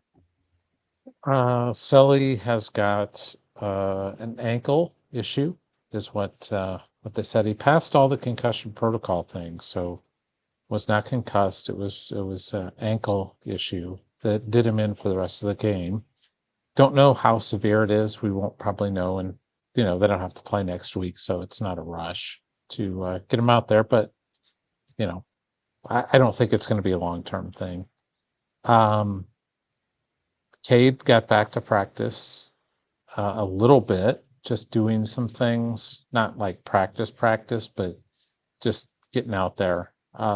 Sully has got an ankle issue, is what they said. He passed all the concussion protocol things, so was not concussed. It was an ankle issue that did him in for the rest of the game. Don't know how severe it is. We won't probably know, and they don't have to play next week, so it's not a rush to get him out there. But I don't think it's going to be a long-term thing. Cade got back to practice a little bit, just doing some things, not like practice, but just getting out there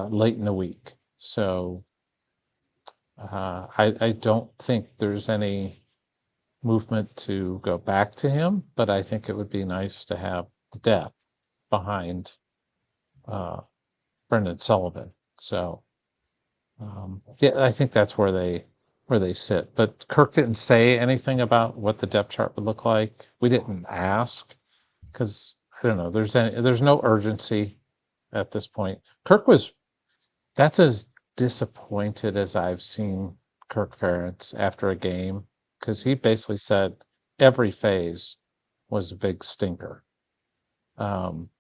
late in the week. So I don't think there's any movement to go back to him, but I think it would be nice to have the depth behind Brendan Sullivan. So yeah, I think that's where they sit. But Kirk didn't say anything about what the depth chart would look like. We didn't ask because I don't know. There's no urgency at this point. That's as disappointed as I've seen Kirk Ferentz after a game, because he basically said every phase was a big stinker.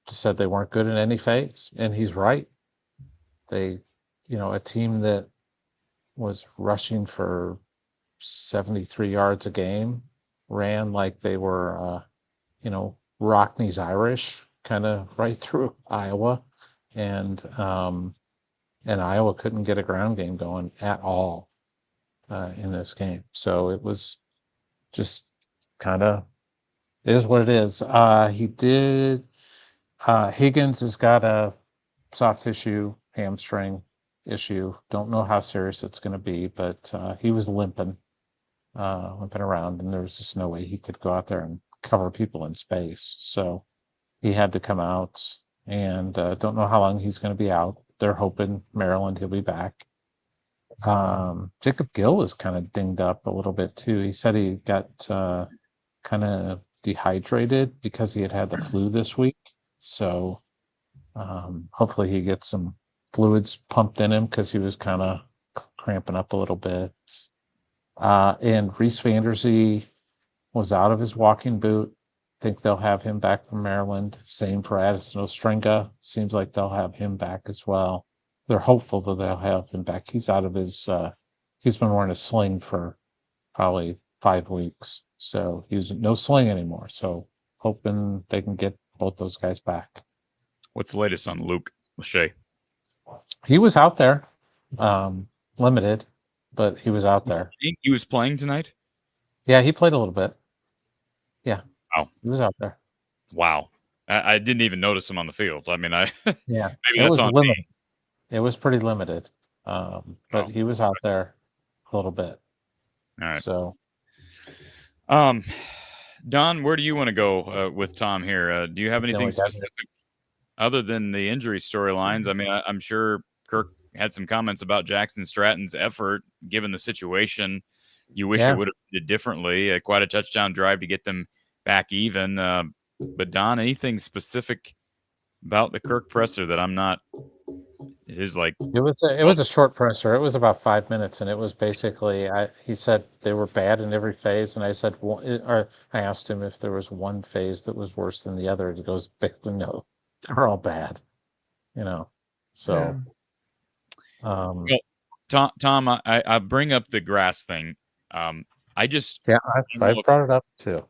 Said they weren't good in any phase, and he's right. They, a team that was rushing for 73 yards a game ran like they were, Rockney's Irish, kind of right through Iowa, and Iowa couldn't get a ground game going at all in this game. So it was just kind of is what it is. Higgins has got a soft tissue hamstring issue. Don't know how serious it's going to be, but he was limping around, and there was just no way he could go out there and cover people in space. So he had to come out, and don't know how long he's going to be out. They're hoping Maryland he'll be back. Jacob Gill is kind of dinged up a little bit too. He said he got kind of dehydrated because he had the flu this week. So hopefully he gets some fluids pumped in him, because he was kind of cramping up a little bit. And Reese Vanderzee was out of his walking boot. Think they'll have him back from Maryland. Same for Addison Ostringa. Seems like they'll have him back as well. They're hopeful that they'll have him back. He's out of his, he's been wearing a sling for probably 5 weeks. So he's no sling anymore. So hoping they can get both those guys back. What's the latest on Luke Lachey? He was out there, limited, but he was out there. He was playing tonight? Yeah, he played a little bit. Yeah. Wow. He was out there. Wow. I didn't even notice him on the field. I mean, yeah, maybe that's on limited. me. It was pretty limited, but he was out there a little bit. All right. So, Don, where do you want to go with Tom here? Do you have anything like that. specific other than the injury storylines? I mean, I'm sure Kirk had some comments about Jackson Stratton's effort, given the situation. You wish it would have did differently. Quite a touchdown drive to get them back even. But Don, anything specific about the Kirk presser that I'm not? It is like it was a short presser. It was about 5 minutes, and it was basically he said they were bad in every phase, and I said, or I asked him if there was one phase that was worse than the other, and he goes, basically no, they're all bad, So, well, Tom, I bring up the grass thing. I brought it up too.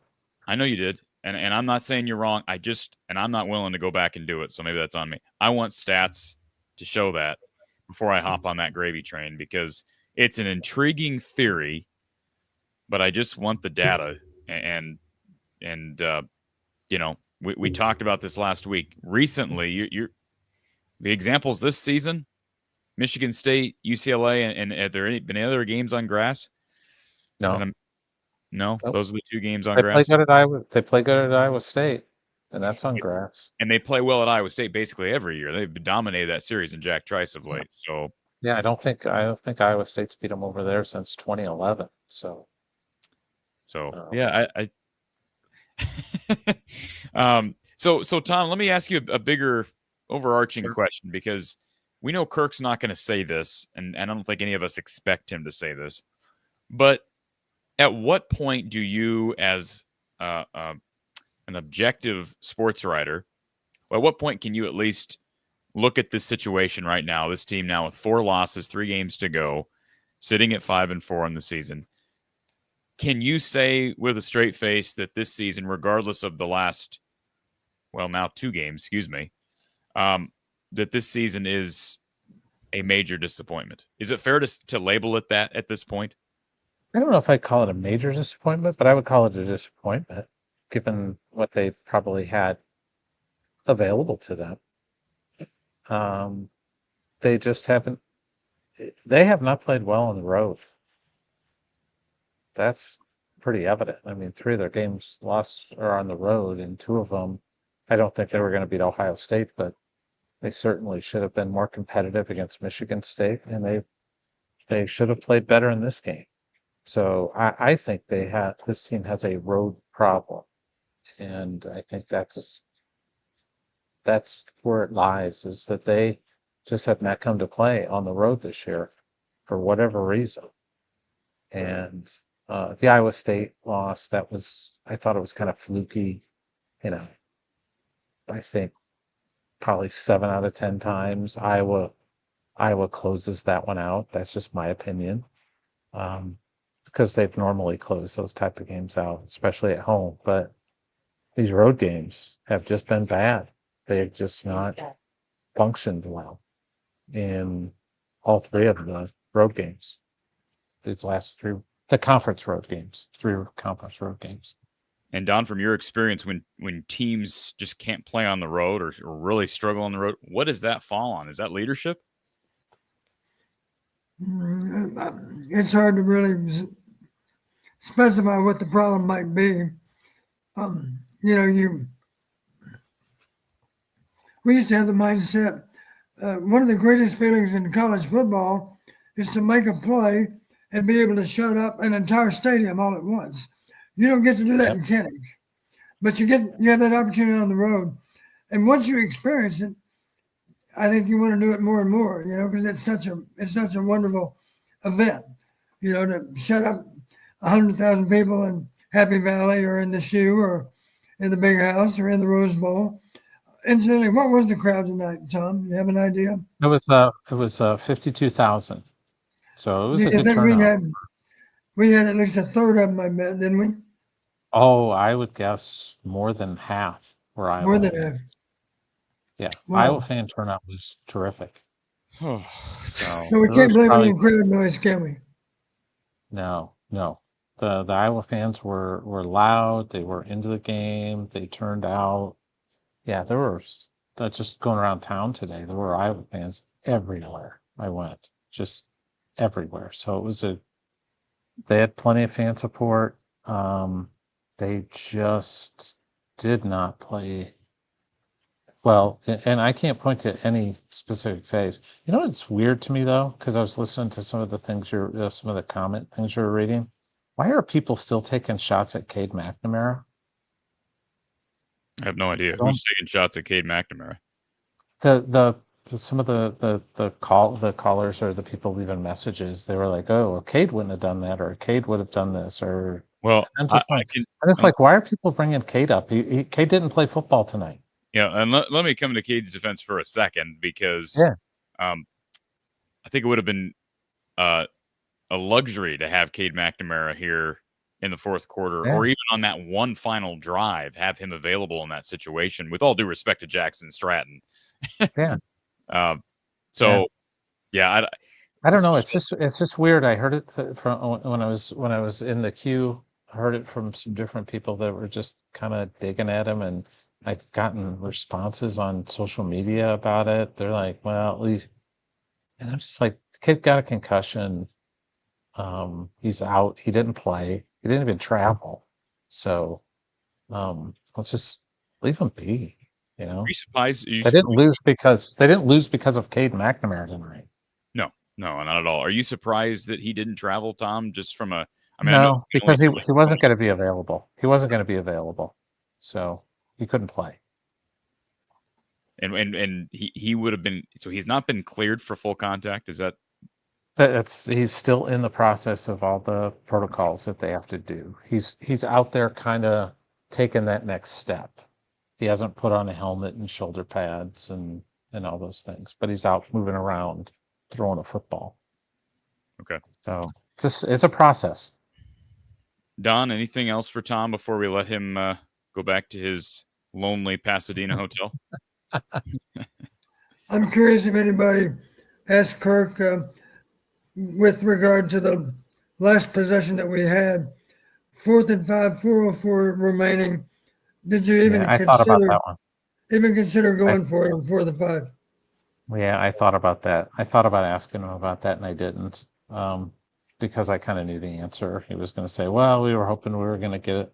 I know you did. And I'm not saying you're wrong. And I'm not willing to go back and do it. So maybe that's on me. I want stats to show that before I hop on that gravy train, because it's an intriguing theory, but I just want the data. And we talked about this last week. Recently, the examples this season, Michigan State, UCLA, and have there been any other games on grass? No. No, Nope. Those are the 2 games on They grass. They play good at Iowa State, and that's on grass. And they play well at Iowa State basically every year. They've dominated that series in Jack Trice of late. So yeah, I don't think Iowa State's beat them over there since 2011. So yeah, So Tom, let me ask you a bigger overarching Sure. question, because we know Kirk's not going to say this, and I don't think any of us expect him to say this. But at what point do you, as an objective sports writer, at what point can you at least look at this situation right now? This team now with 4 losses, 3 games to go, sitting at 5-4 in the season. Can you say with a straight face that this season, regardless of the last, well, now 2 games, excuse me, that this season is a major disappointment? Is it fair to label it that at this point? I don't know if I'd call it a major disappointment, but I would call it a disappointment given what they probably had available to them. They just haven't. They have not played well on the road. That's pretty evident. I mean, 3 of their games lost are on the road, and 2 of them, I don't think they were going to beat Ohio State, but they certainly should have been more competitive against Michigan State, and they should have played better in this game. So I think this team has a road problem, and I think that's where it lies, is that they just have not come to play on the road this year for whatever reason. And the Iowa State loss, I thought it was kind of fluky. I think probably 7 out of 10 times Iowa closes that one out. That's just my opinion. Because they've normally closed those type of games out, especially at home. But these road games have just been bad. They've just not functioned well in all 3 of the road games. These last 3, the conference road games, 3 conference road games. And Don, from your experience, when teams just can't play on the road or really struggle on the road, what does that fall on? Is that leadership? It's hard to really specify what the problem might be. We used to have the mindset. One of the greatest feelings in college football is to make a play and be able to shut up an entire stadium all at once. You don't get to do that in Kenny, but you have that opportunity on the road. And once you experience it, I think you want to do it more and more, because it's such a wonderful event, to shut up 100,000 people in Happy Valley or in the Shoe or in the Big House or in the Rose Bowl. Incidentally, what was the crowd tonight, Tom? You have an idea? It was 52,000. So it was a good turnout. We had at least a third of them, I bet, didn't we? Oh, I would guess more than half were Iowa. More than half. Yeah, Wow. Iowa fan turnout was terrific. So we can't blame it on crowd noise, can we? No. The Iowa fans were loud. They were into the game. They turned out. Yeah, there were just going around town today. There were Iowa fans everywhere. I went just everywhere. So they had plenty of fan support. They just did not play well, and I can't point to any specific phase. It's weird to me though, because I was listening to some of the things some of the comment things you're reading. Why are people still taking shots at Cade McNamara? I have no idea who's taking shots at Cade McNamara. Some of the callers or the people leaving messages, they were like, "Oh, well, Cade wouldn't have done that," or "Cade would have done this," or I'm just like, why are people bringing Cade up? Cade didn't play football tonight. Yeah, and let me come to Cade's defense for a second, because I think it would have been a luxury to have Cade McNamara here in the fourth quarter, or even on that one final drive, have him available in that situation, with all due respect to Jackson Stratton. Yeah. I don't know. It's just weird. I heard it from when I was in the queue. I heard it from some different people that were just kind of digging at him, and I've gotten responses on social media about it. They're like, "Well, and I'm just like, the kid got a concussion. He's out. He didn't play. He didn't even travel. So, let's just leave him be." Are you surprised? They didn't lose because of Cade McNamara tonight. No, not at all. Are you surprised that he didn't travel, Tom? Just from no, because he wasn't going to be available. He wasn't going to be available, so he couldn't play. And he would have been, so he's not been cleared for full contact. Is that? He's still in the process of all the protocols that they have to do. He's out there kind of taking that next step. He hasn't put on a helmet and shoulder pads and all those things, but he's out moving around throwing a football. Okay. So it's a process. Don, anything else for Tom before we let him go back to his lonely Pasadena hotel? I'm curious if anybody asked Kirk with regard to the last possession that we had, 4th and 5, 4:04 remaining. Did you even I thought about consider that one. going for it on 4th and 5? Yeah, I thought about that. I thought about asking him about that, and I didn't, because I kind of knew the answer. He was going to say, "Well, we were hoping we were going to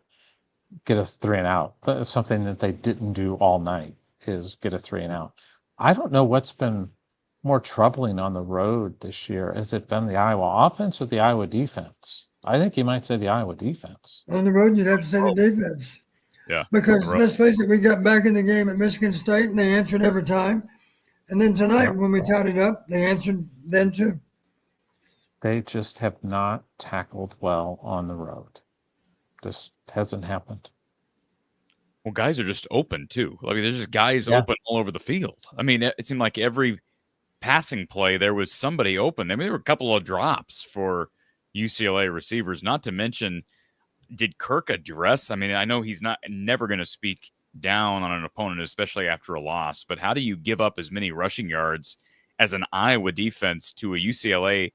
get us 3 and out." That's something that they didn't do all night, is get a 3 and out. I don't know what's been more troubling on the road this year. Has it been the Iowa offense or the Iowa defense? I think you might say the Iowa defense. On the road, you'd have to say the defense. Yeah. Because let's face it, we got back in the game at Michigan State and they answered every time. And then tonight, when we tied it up, they answered then too. They just have not tackled well on the road. This hasn't happened. Well, guys are just open too. I mean, there's just guys open all over the field. I mean, it seemed like every passing play there was somebody open. I mean, there were a couple of drops for UCLA receivers. Not to mention, did Kirk address? I mean, I know he's never going to speak down on an opponent, especially after a loss. But how do you give up as many rushing yards as an Iowa defense to a UCLA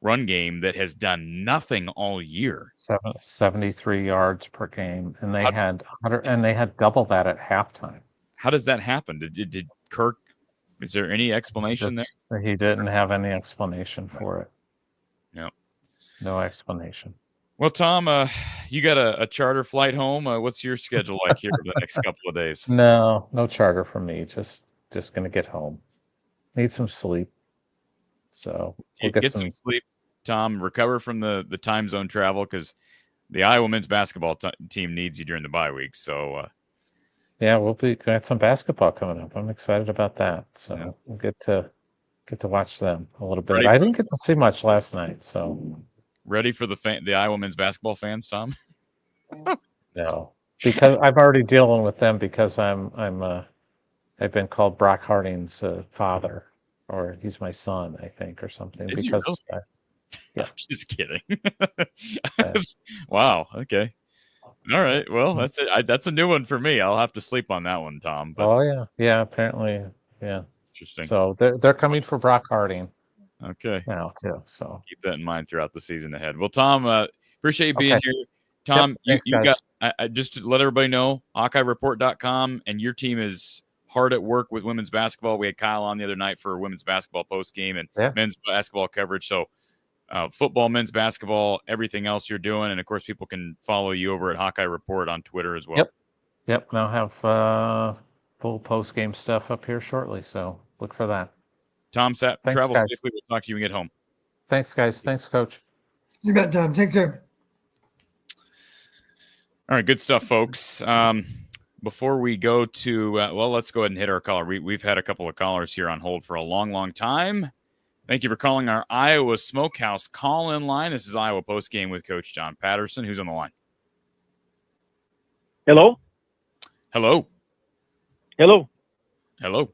run game that has done nothing all year? 73 yards per game, and they had 100, and they had double that at halftime. How does that happen? Did Kirk? Is there any explanation there? He didn't have any explanation for it. No explanation. Well, Tom, you got a charter flight home. What's your schedule like here for the next couple of days? No charter for me. Just gonna get home. Need some sleep. So we'll get some sleep, Tom. Recover from the time zone travel, because the Iowa men's basketball team needs you during the bye week. So yeah, we'll got some basketball coming up. I'm excited about that. So we'll get to watch them a little bit. I didn't get to see much last night. So ready for the Iowa men's basketball fans, Tom? No, because I'm already dealing with them because I've been called Brock Harding's father, or he's my son, I think, or something. Is because he really? Yeah, I'm just kidding. Wow. Okay. All right. Well, that's it. That's a new one for me. I'll have to sleep on that one, Tom. But yeah. Apparently, yeah. Interesting. So they're coming for Brock Harding. Okay. Now too. So keep that in mind throughout the season ahead. Well, Tom, appreciate you being here. Tom, yep, you got just to let everybody know, HawkeyeReport.com, and your team is hard at work with women's basketball. We had Kyle on the other night for women's basketball postgame and men's basketball coverage. So football, men's basketball, everything else you're doing. And of course, people can follow you over at Hawkeye Report on Twitter as well. Yep. And I'll have full postgame stuff up here shortly. So look for that. Tom, travel safely. We'll talk to you when you get home. Thanks, guys. Thanks, Coach. You bet, Tom. Take care. All right, good stuff, folks. Before we go to, let's go ahead and hit our caller. We've had a couple of callers here on hold for a long, long time. Thank you for calling our Iowa Smokehouse call-in line. This is Iowa Postgame with Coach John Patterson. Who's on the line? Hello? Hello. Hello. Hello.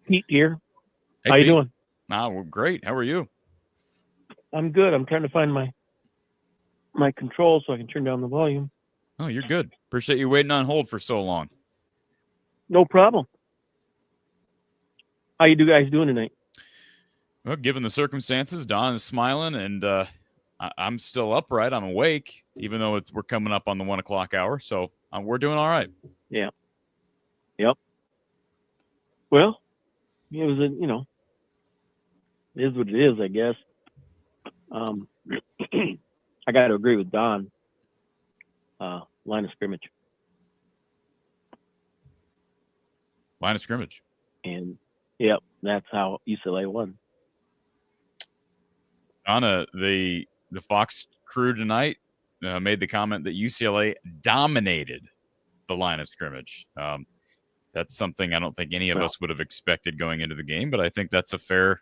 Pete here. Hey, How Pete. you doing? We're great. How are you? I'm good. I'm trying to find my control so I can turn down the volume. Oh, you're good. Appreciate you waiting on hold for so long. No problem. How you guys doing tonight? Well, given the circumstances, Don is smiling, and I'm still upright. I'm awake, even though we're coming up on the 1 o'clock hour. So we're doing all right. Yeah. Yep. Well, it was it is what it is, I guess. I got to agree with Don. Line of scrimmage. Line of scrimmage. And yep, that's how UCLA won. Anna, the Fox crew tonight made the comment that UCLA dominated the line of scrimmage. That's something I don't think any of No. us would have expected going into the game, but I think that's a fair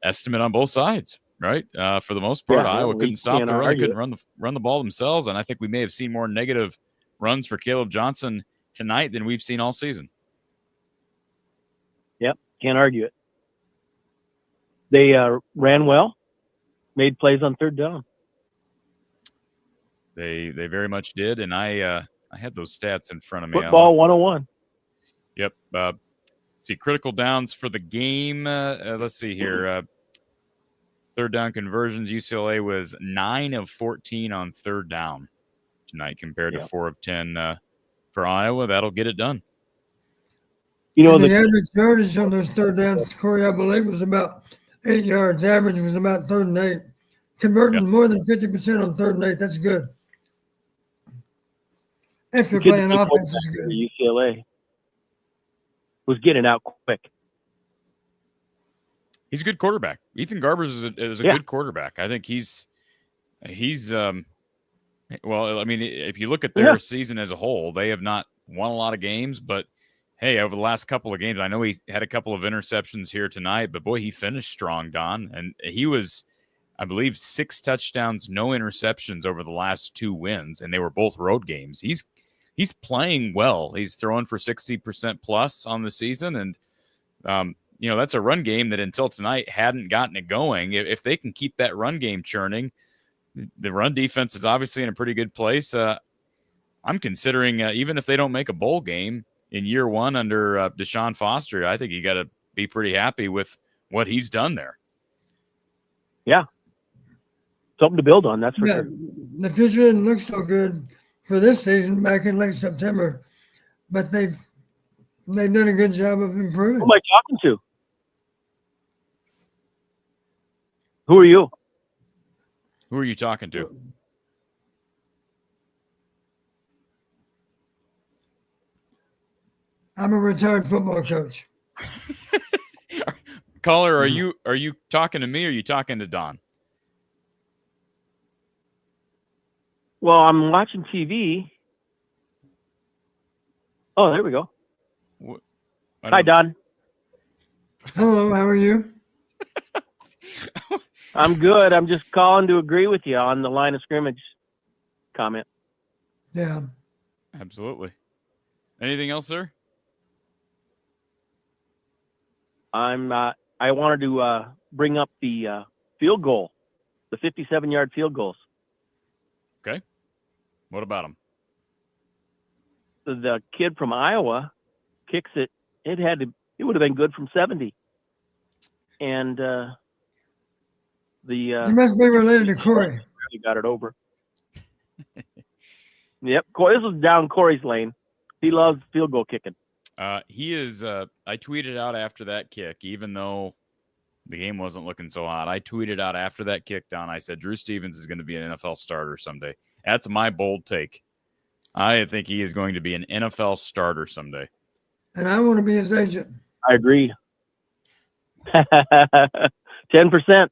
estimate on both sides, right? For the most part, Yeah, Iowa we couldn't stop can't the run. They argue couldn't run the ball themselves, and I think we may have seen more negative runs for Caleb Johnson tonight than we've seen all season. Yep, can't argue it. They ran well, made plays on third down. They very much did, and I had those stats in front of me. Football 101. Yep. See, critical downs for the game. Let's see here. Third down conversions. UCLA was 9 of 14 on third down tonight compared to 4 of 10 for Iowa. That'll get it done. You know, and the average yardage on those third downs, Corey, I believe, was about 8 yards. Average was about 3rd and 8. Converting more than 50% on 3rd and 8, that's good. If you're playing offense, it's good. UCLA was getting out quick. He's a good quarterback. Ethan Garbers is a good quarterback. I think he's well, I mean, if you look at their season as a whole, they have not won a lot of games, but hey, over the last couple of games, I know he had a couple of interceptions here tonight, but boy, he finished strong, Don. And he was, I believe, 6 touchdowns, no interceptions over the last 2 wins, and they were both road games. He's playing well. He's throwing for 60% plus on the season, and that's a run game that until tonight hadn't gotten it going. If they can keep that run game churning, the run defense is obviously in a pretty good place. I'm considering even if they don't make a bowl game in year 1 under Deshaun Foster, I think you got to be pretty happy with what he's done there. Yeah. Something to build on, that's for sure. The future didn't look so good for this season back in late September, but they've done a good job of improving. Who am I talking to? Who are you? Who are you talking to? I'm a retired football coach. Caller, are you talking to me or are you talking to Don? Well, I'm watching TV. Oh, there we go. Hi, Don. Hello, how are you? I'm good. I'm just calling to agree with you on the line of scrimmage comment. Yeah. Absolutely. Anything else, sir? I wanted to bring up the field goal, the 57-yard field goals. Okay. What about them? The kid from Iowa kicks it. It would have been good from 70. And you must be related to Corey. He got it over. Yep. This was down Corey's lane. He loves field goal kicking. He is. I tweeted out after that kick, even though the game wasn't looking so hot. I tweeted out after that kick down. I said Drew Stevens is going to be an NFL starter someday. That's my bold take. I think he is going to be an NFL starter someday. And I want to be his agent. I agree. 10%.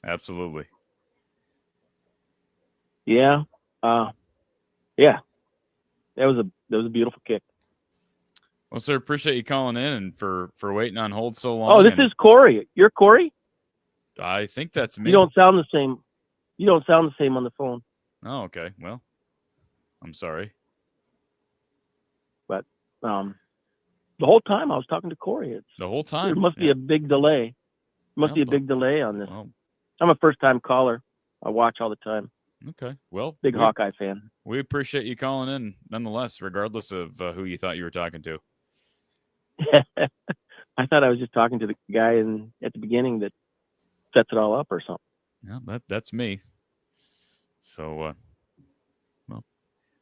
Absolutely. Yeah. Yeah. That was a beautiful kick. Well, sir, appreciate you calling in and for waiting on hold so long. Oh, this is Corey. You're Corey? I think that's me. You don't sound the same. You don't sound the same on the phone. Oh, okay. Well, I'm sorry. But the whole time I was talking to Corey. The whole time. There must be a big delay. Be a big delay on this. Well, I'm a first-time caller. I watch all the time. Okay. Well, big Hawkeye fan. We appreciate you calling in nonetheless, regardless of who you thought you were talking to. I thought I was just talking to the guy at the beginning that sets it all up or something. Yeah, that's me. So, well,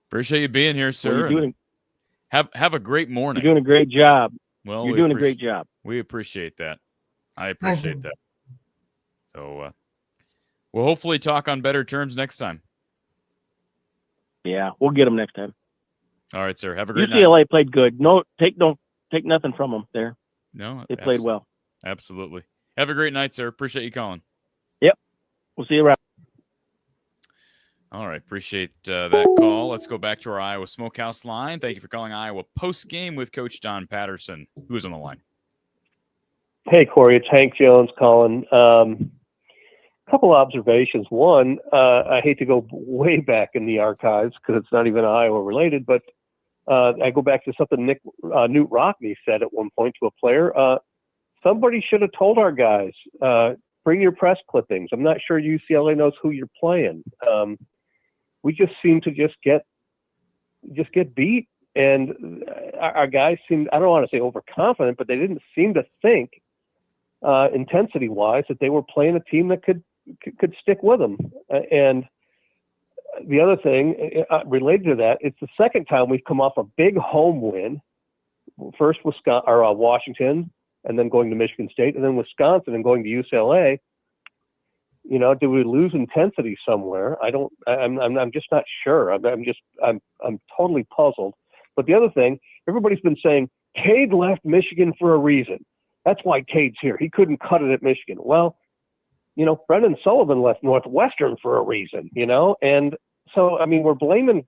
appreciate you being here, sir. Well, have a great morning. You're doing a great job. Well, you're doing a great job. We appreciate that. I appreciate that. So, we'll hopefully talk on better terms next time. Yeah, we'll get them next time. All right, sir. Have a great night. UCLA played good. Don't take nothing from them there. No, they played well. Absolutely. Have a great night, sir. Appreciate you calling. Yep. We'll see you around. All right. Appreciate that call. Let's go back to our Iowa Smokehouse line. Thank you for calling Iowa Postgame with Coach Don Patterson. Who is on the line? Hey, Corey, it's Hank Jones calling. Couple observations. One, I hate to go way back in the archives because it's not even Iowa related, but I go back to something Newt Rockney said at one point to a player. Somebody should have told our guys, bring your press clippings. I'm not sure UCLA knows who you're playing. We just seem to just get beat, and our guys seemed, I don't want to say overconfident, but they didn't seem to think intensity wise that they were playing a team that could stick with them. And the other thing related to that, it's the second time we've come off a big home win. First Washington, and then going to Michigan State, and then Wisconsin, and going to UCLA. You know, do we lose intensity somewhere? I'm just not sure. I'm totally puzzled. But the other thing, everybody's been saying Cade left Michigan for a reason. That's why Cade's here. He couldn't cut it at Michigan. Well, you know, Brendan Sullivan left Northwestern for a reason, you know? And so, I mean, we're blaming,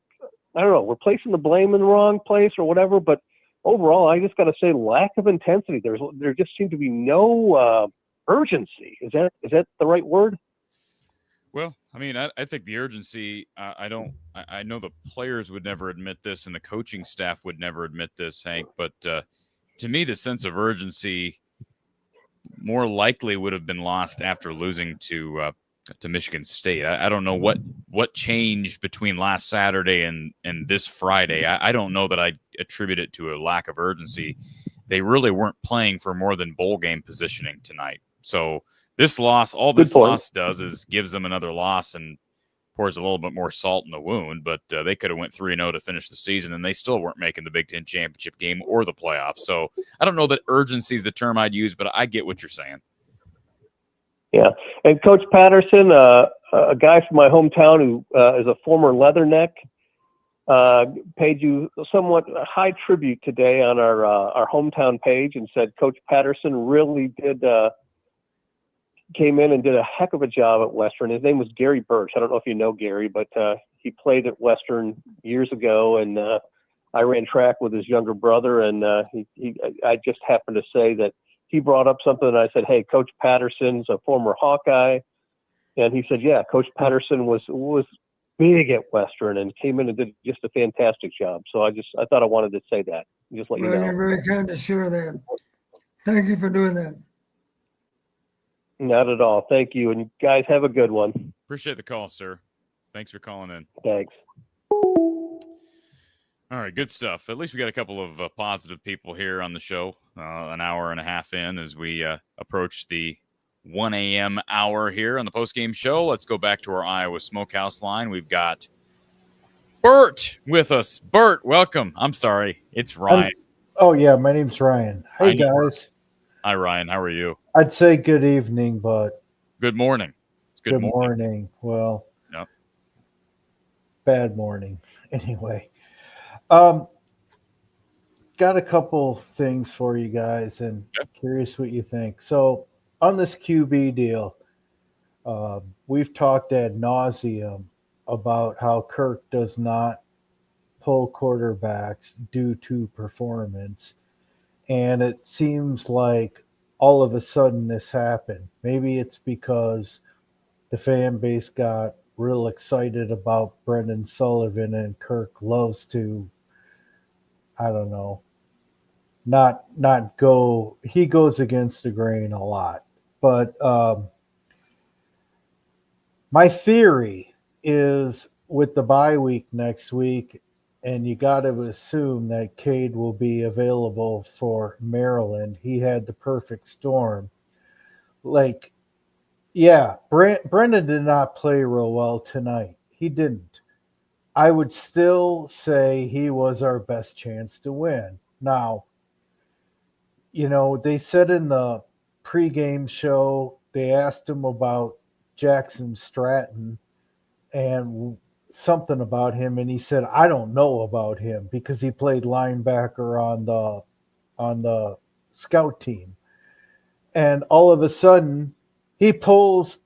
I don't know, we're placing the blame in the wrong place or whatever, but overall, I just got to say lack of intensity. There just seemed to be no urgency. Is that the right word? Well, I mean, I think the urgency, I know the players would never admit this and the coaching staff would never admit this, Hank, but to me, the sense of urgency more likely would have been lost after losing to Michigan State. I don't know what changed between last Saturday and this Friday. I don't know that I attribute it to a lack of urgency. They really weren't playing for more than bowl game positioning tonight. So this loss, all this loss does is gives them another loss and pours a little bit more salt in the wound. But they could have went 3-0 to finish the season, and they still weren't making the Big Ten championship game or the playoffs. So I don't know that urgency is the term I'd use, but I get what you're saying. Yeah, and Coach Patterson, a guy from my hometown who is a former Leatherneck, paid you somewhat high tribute today on our hometown page and said Coach Patterson really came in and did a heck of a job at Western. His name was Gary Birch. I don't know if you know Gary, but he played at Western years ago, and I ran track with his younger brother, and I just happened to say that he brought up something, and I said, hey, Coach Patterson's a former Hawkeye. And he said, yeah, Coach Patterson was big at Western and came in and did just a fantastic job. So I thought I wanted to say that. Just let you know. You're very kind to share that. Thank you for doing that. Not at all. Thank you. And guys, have a good one. Appreciate the call, sir. Thanks for calling in. Thanks. All right, good stuff. At least we got a couple of positive people here on the show, an hour and a half in as we approach the 1 a.m. hour here on the postgame show. Let's go back to our Iowa Smokehouse line. We've got Bert with us. Bert, welcome. I'm sorry. It's Ryan. Oh, yeah, my name's Ryan. Hey, guys. Hi, Ryan. How are you? I'd say good evening, but... Good morning. It's good morning. Well, yep. Bad morning. Anyway. Got a couple things for you guys and curious what you think. So on this QB deal, we've talked ad nauseum about how Kirk does not pull quarterbacks due to performance. And it seems like all of a sudden this happened. Maybe it's because the fan base got real excited about Brendan Sullivan and Kirk loves to, I don't know, not go. He goes against the grain a lot. But my theory is with the bye week next week, and you got to assume that Cade will be available for Maryland. He had the perfect storm. Like, yeah, Brendan did not play real well tonight. He didn't. I would still say he was our best chance to win. Now, you know, they said in the pregame show, they asked him about Jackson Stratton and something about him, and he said, I don't know about him because he played linebacker on the scout team. And all of a sudden, he pulls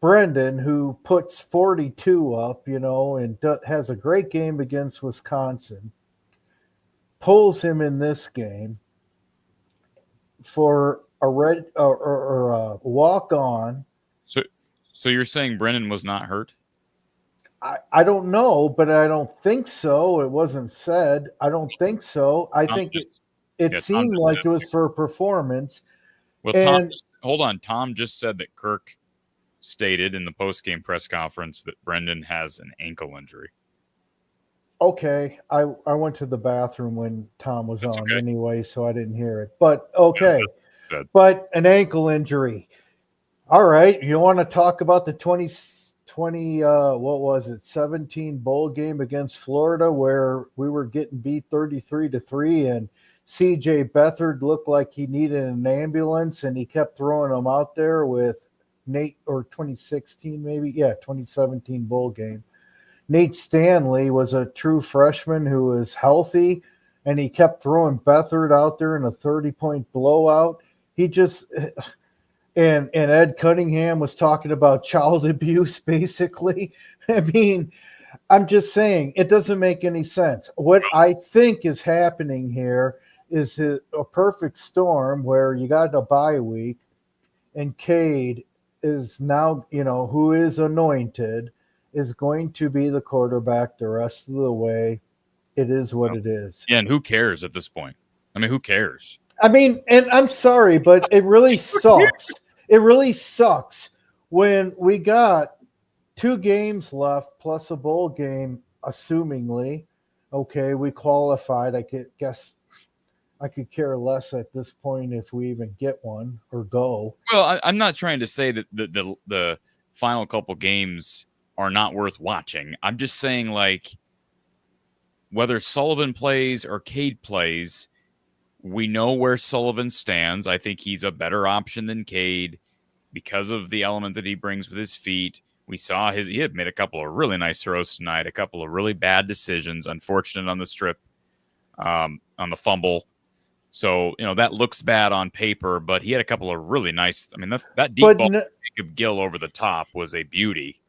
Brendan, who puts 42 up, and has a great game against Wisconsin, pulls him in this game for a red or a walk on. So you're saying Brendan was not hurt? I don't know, but I don't think so. It wasn't said. I don't think so. I think it seemed like it was for performance. Well, And hold on. Tom just said that Kirk stated in the post-game press conference that Brendan has an ankle injury. Okay, I went to the bathroom when Tom was That's on okay. anyway, so I didn't hear it. But okay, Yeah, but an ankle injury. All right, you want to talk about the 2020 what was it, 17 bowl game against Florida where we were getting beat 33-3 and CJ Beathard looked like he needed an ambulance and he kept throwing them out there with Nate, or 2016 maybe, 2017 bowl game. Nate Stanley was a true freshman who was healthy, and he kept throwing Beathard out there in a 30-point blowout. He just and Ed Cunningham was talking about child abuse, basically. I mean, I'm just saying it doesn't make any sense. What I think is happening here is a perfect storm where you got a bye week, and Cade is now, who is anointed, is going to be the quarterback the rest of the way. It is what it is. Yeah, and who cares at this point? I mean, who cares? I mean, and I'm sorry, but it really sucks. It really sucks when we got 2 games left plus a bowl game, assumingly. Okay, we qualified. I guess I could care less at this point if we even get one or go. Well, I'm not trying to say that the final couple games are not worth watching. I'm just saying, like, whether Sullivan plays or Cade plays, we know where Sullivan stands. I think he's a better option than Cade because of the element that he brings with his feet. We saw he had made a couple of really nice throws tonight, a couple of really bad decisions, unfortunate on the strip, on the fumble. So, that looks bad on paper, but he had a couple of really nice. I mean, that deep ball of Gill over the top was a beauty.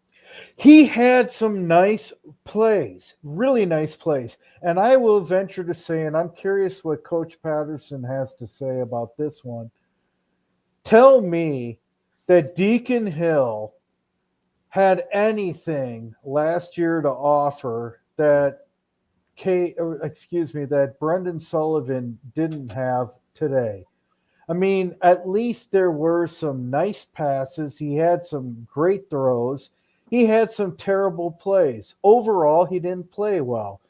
He had some nice plays, really nice plays. And I will venture to say, and I'm curious what Coach Patterson has to say about this one. Tell me that Deacon Hill had anything last year to offer that that Brendan Sullivan didn't have today. I mean, at least there were some nice passes. He had some great throws. He had some terrible plays. Overall, he didn't play well.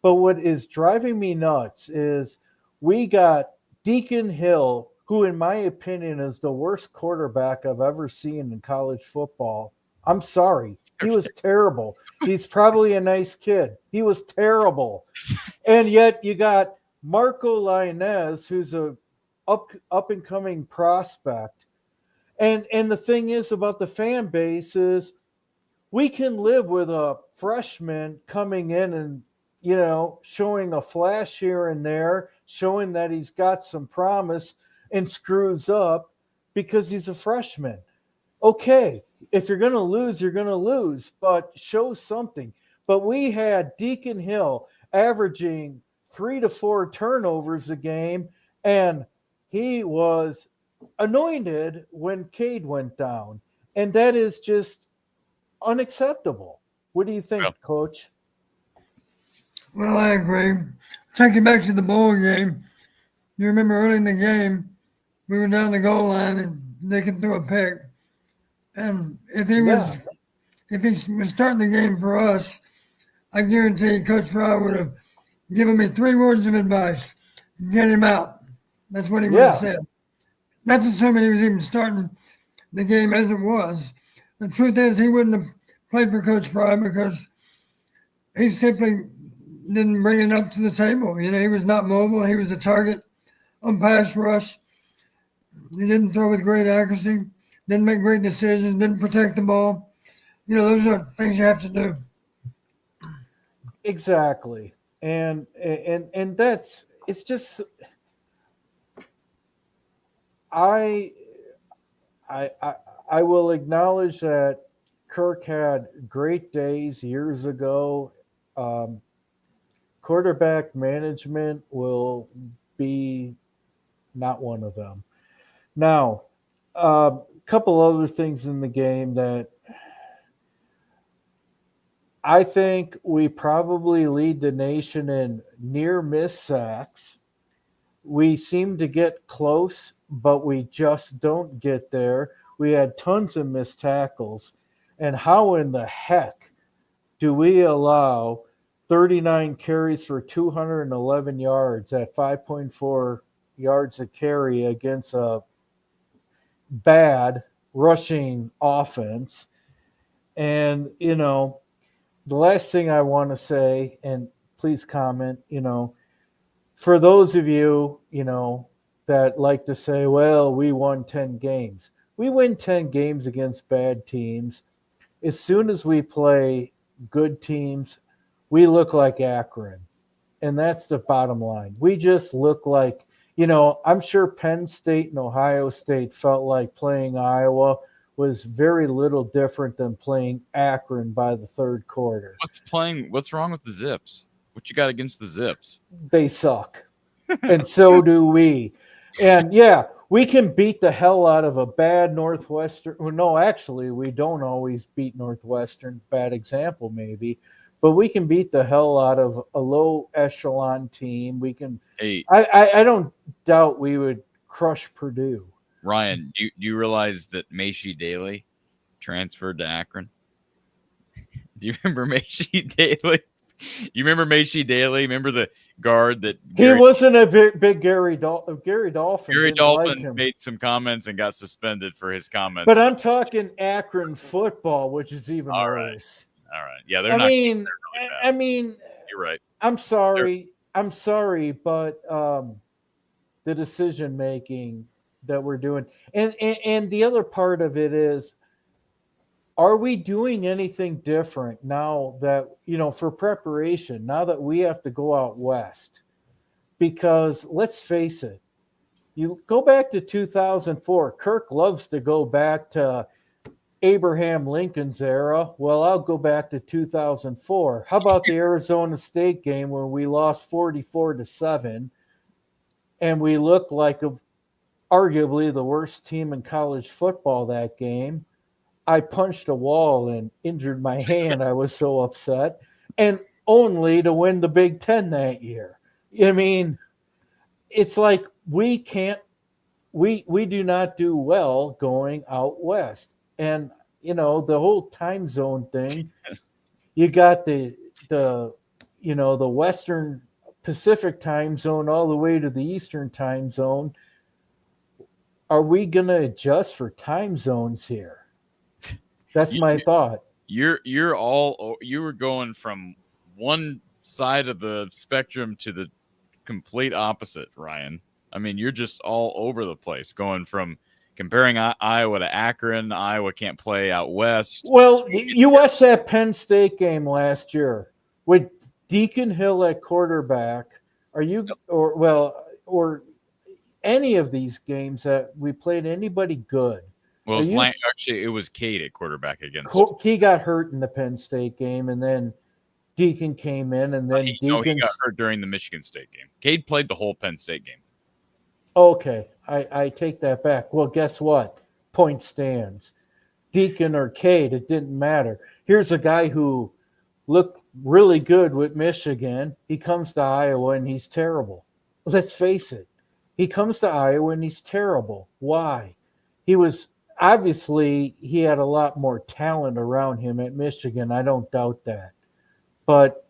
But what is driving me nuts is we got Deacon Hill, who in my opinion is the worst quarterback I've ever seen in college football. I'm sorry. He was terrible. He's probably a nice kid. He was terrible. And yet you got Marco Lainez, who's a up and coming prospect. And the thing is about the fan base is we can live with a freshman coming in and, showing a flash here and there, showing that he's got some promise and screws up because he's a freshman. Okay, if you're going to lose, you're going to lose, but show something. But we had Deacon Hill averaging 3 to 4 turnovers a game, and he was anointed when Cade went down. And that is just unacceptable. What do you think, Coach? Well, I agree. Take you back to the bowl game. You remember early in the game, we were down the goal line and they could throw a pick. And if he was starting the game for us, I guarantee Coach Fry would have given me 3 words of advice. Get him out. That's what he would have said. That's assuming he was even starting the game as it was. The truth is he wouldn't have played for Coach Fry because he simply didn't bring enough to the table. He was not mobile. He was a target on pass rush. He didn't throw with great accuracy, didn't make great decisions, didn't protect the ball. Those are things you have to do. Exactly. And that's, it's just, I will acknowledge that Kirk had great days years ago. Quarterback management will be not one of them. Now, a couple other things in the game that I think we probably lead the nation in near miss sacks. We seem to get close, but we just don't get there. We had tons of missed tackles. And how in the heck do we allow 39 carries for 211 yards at 5.4 yards a carry against a bad rushing offense? And, the last thing I want to say, and please comment, for those of you, that like to say, well, we won 10 games. We win 10 games against bad teams. As soon as we play good teams, we look like Akron. And that's the bottom line. We just look like, I'm sure Penn State and Ohio State felt like playing Iowa was very little different than playing Akron by the third quarter. What's wrong with the Zips? What you got against the Zips? They suck. And so do we. And yeah, we can beat the hell out of a bad Northwestern. Well, no, actually, we don't always beat Northwestern. Bad example, maybe. But we can beat the hell out of a low echelon team. We can. Hey, I don't doubt we would crush Purdue. Ryan, do you realize that Macy Daly transferred to Akron? Do you remember Macy Daly? You remember Macy Daly? Remember the guard that he wasn't a big Gary Dolphin. Gary Dolphin made some comments and got suspended for his comments. But I'm talking Akron football, which is even worse. All right. Yeah, they're not. I mean, you're right. I'm sorry, but the decision making that we're doing, and the other part of it is, are we doing anything different now that, for preparation, now that we have to go out west? Because let's face it, you go back to 2004, Kirk loves to go back to Abraham Lincoln's era. Well, I'll go back to 2004. How about the Arizona State game where we lost 44-7 and we looked like arguably the worst team in college football that game? I punched a wall and injured my hand. I was so upset. And only to win the Big Ten that year. I mean, it's like we do not do well going out west. And, the whole time zone thing, you got the Western Pacific time zone all the way to the Eastern time zone. Are we going to adjust for time zones here? That's my thought. You were going from one side of the spectrum to the complete opposite, Ryan. I mean, you're just all over the place, going from comparing Iowa to Akron. Iowa can't play out west. Well, you watched that Penn State game last year with Deacon Hill at quarterback. Or any of these games that we played anybody good? Well, actually, it was Cade at quarterback against. He got hurt in the Penn State game, and then Deacon came in, and then he got hurt during the Michigan State game. Cade played the whole Penn State game. Okay, I take that back. Well, guess what? Point stands. Deacon or Cade, it didn't matter. Here's a guy who looked really good with Michigan. He comes to Iowa, and he's terrible. Let's face it. He comes to Iowa, and he's terrible. Why? Obviously, he had a lot more talent around him at Michigan. I don't doubt that. But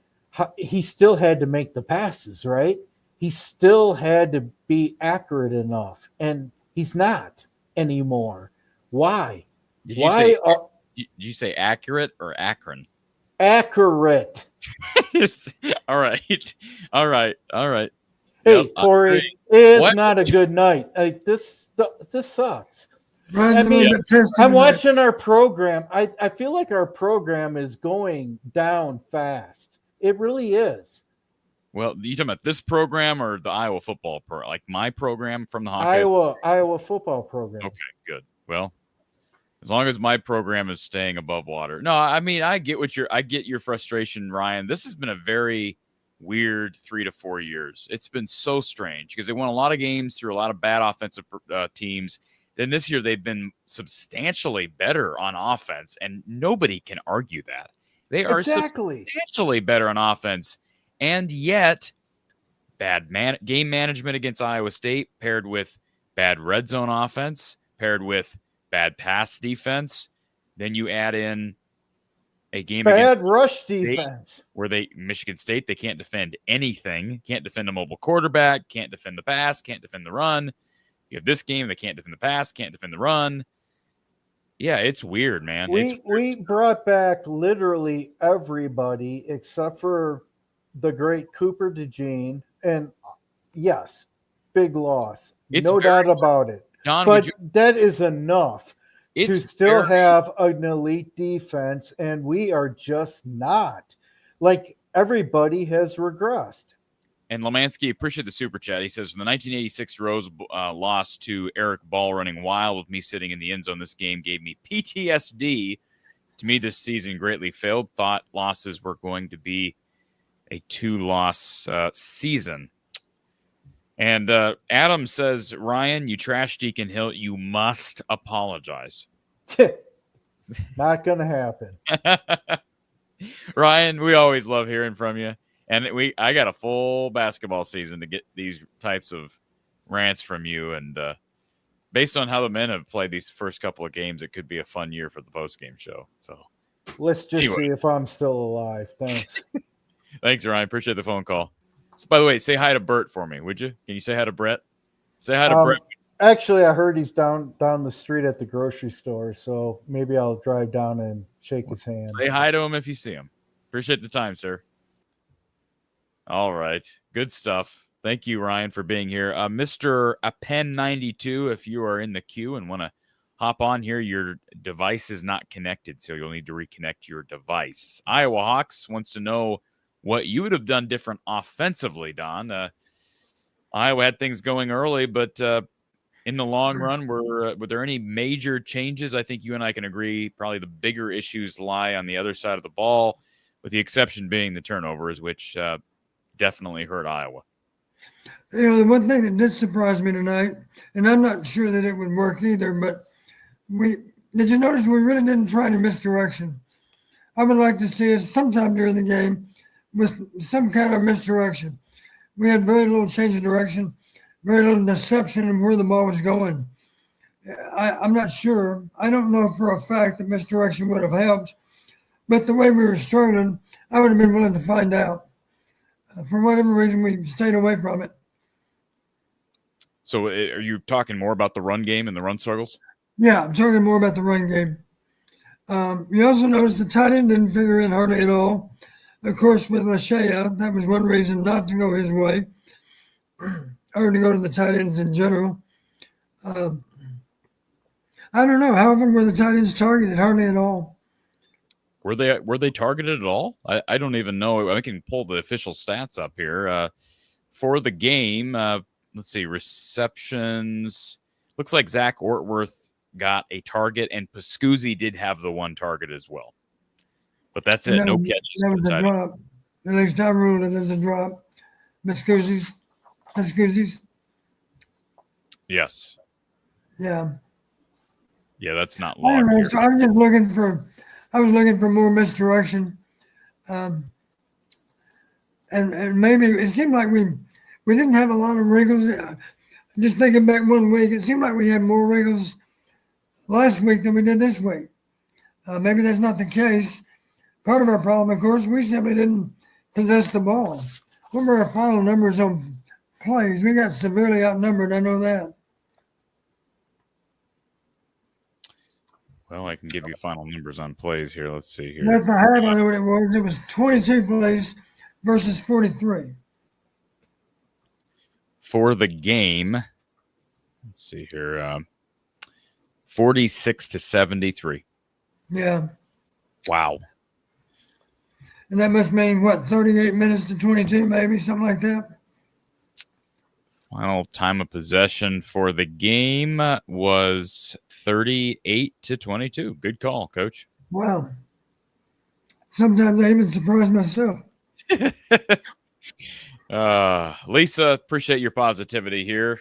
he still had to make the passes, right? He still had to be accurate enough. And he's not anymore. Why? Did you say accurate or Akron? Accurate. All right. Hey, Yep, Corey, it's not a good night. This sucks. I'm watching our program. I feel like our program is going down fast. It really is. Well, you talking about this program or the Iowa football program? Like my program from the Hawkeye? Iowa football program. Okay, good. Well, As long as my program is staying above water. No, I mean, I get your frustration, Ryan. This has been a very weird 3 to 4 years. It's been so strange because they won a lot of games through a lot of bad offensive teams. Then this year they've been substantially better on offense, and nobody can argue that. They are substantially better on offense, and yet bad game management against Iowa State paired with bad red zone offense, paired with bad pass defense. Then you add in a game bad against rush defense where Michigan State, they can't defend anything, can't defend a mobile quarterback, can't defend the pass, can't defend the run. You have this game, they can't defend the pass, can't defend the run. Yeah, it's weird, man. We brought back literally everybody except for the great Cooper DeJean, and yes, big loss. No doubt about it. Don, but that is enough to still have an elite defense, and we are just not. Like, everybody has regressed. And Lemansky, appreciate the super chat. He says, from the 1986 Rose loss to Eric Ball running wild with me sitting in the end zone, this game gave me PTSD. To me, this season greatly failed. Thought losses were going to be a 2-loss season. And Adam says, Ryan, you trash Deacon Hill. You must apologize. Not going to happen. Ryan, we always love hearing from you. And I got a full basketball season to get these types of rants from you. And based on how the men have played these first couple of games, it could be a fun year for the postgame show. So let's just see if I'm still alive. Thanks. Thanks, Ryan. Appreciate the phone call. So, by the way, say hi to Bert for me, would you? Can you say hi to Brett? Say hi to Brett. Actually, I heard he's down the street at the grocery store, so maybe I'll drive down and shake his hand. Say hi to him if you see him. Appreciate the time, sir. All right. Good stuff. Thank you, Ryan, for being here. Mr. Appen92, if you are in the queue and want to hop on here, your device is not connected, so you'll need to reconnect your device. Iowa Hawks wants to know what you would have done different offensively, Don. Iowa had things going early, but in the long run, were there any major changes? I think you and I can agree probably the bigger issues lie on the other side of the ball, with the exception being the turnovers, which definitely hurt Iowa. You know, the one thing that did surprise me tonight, and I'm not sure that it would work either, but did you notice we really didn't try any misdirection? I would like to see us sometime during the game with some kind of misdirection. We had very little change of direction, very little deception of where the ball was going. I'm not sure. I don't know for a fact that misdirection would have helped, but the way we were struggling, I would have been willing to find out. For whatever reason, we stayed away from it. So are you talking more about the run game and the run struggles? Yeah, I'm talking more about the run game. You also notice the tight end didn't figure in hardly at all. Of course, with Lashea, that was one reason not to go his way, or to go to the tight ends in general. I don't know. How often were the tight ends targeted? Hardly at all. Were they targeted at all? I don't even know. I can pull the official stats up here. For the game, let's see, receptions. Looks like Zach Ortworth got a target, and Pascuzzi did have the one target as well. But that's it. No catches. That was a drop. At least I ruled it as a drop. Pascuzzi's. Yes. Yeah. Yeah, that's not I don't logged know, here. so I was looking for more misdirection. And maybe it seemed like we didn't have a lot of wriggles. Just thinking back 1 week, it seemed like we had more wriggles last week than we did this week. Maybe that's not the case. Part of our problem, of course, we simply didn't possess the ball. What were our final numbers on plays? We got severely outnumbered. I know that. Well, I can give you final numbers on plays here. Let's see here. That's the half. I know what it was. It was 22 plays versus 43. For the game, let's see here. 46 to 73. Yeah. Wow. And that must mean, what, 38 minutes to 22, maybe, something like that? Final time of possession for the game was 38-22. Good call, Coach. Wow. Sometimes I even surprise myself. Lisa, appreciate your positivity here.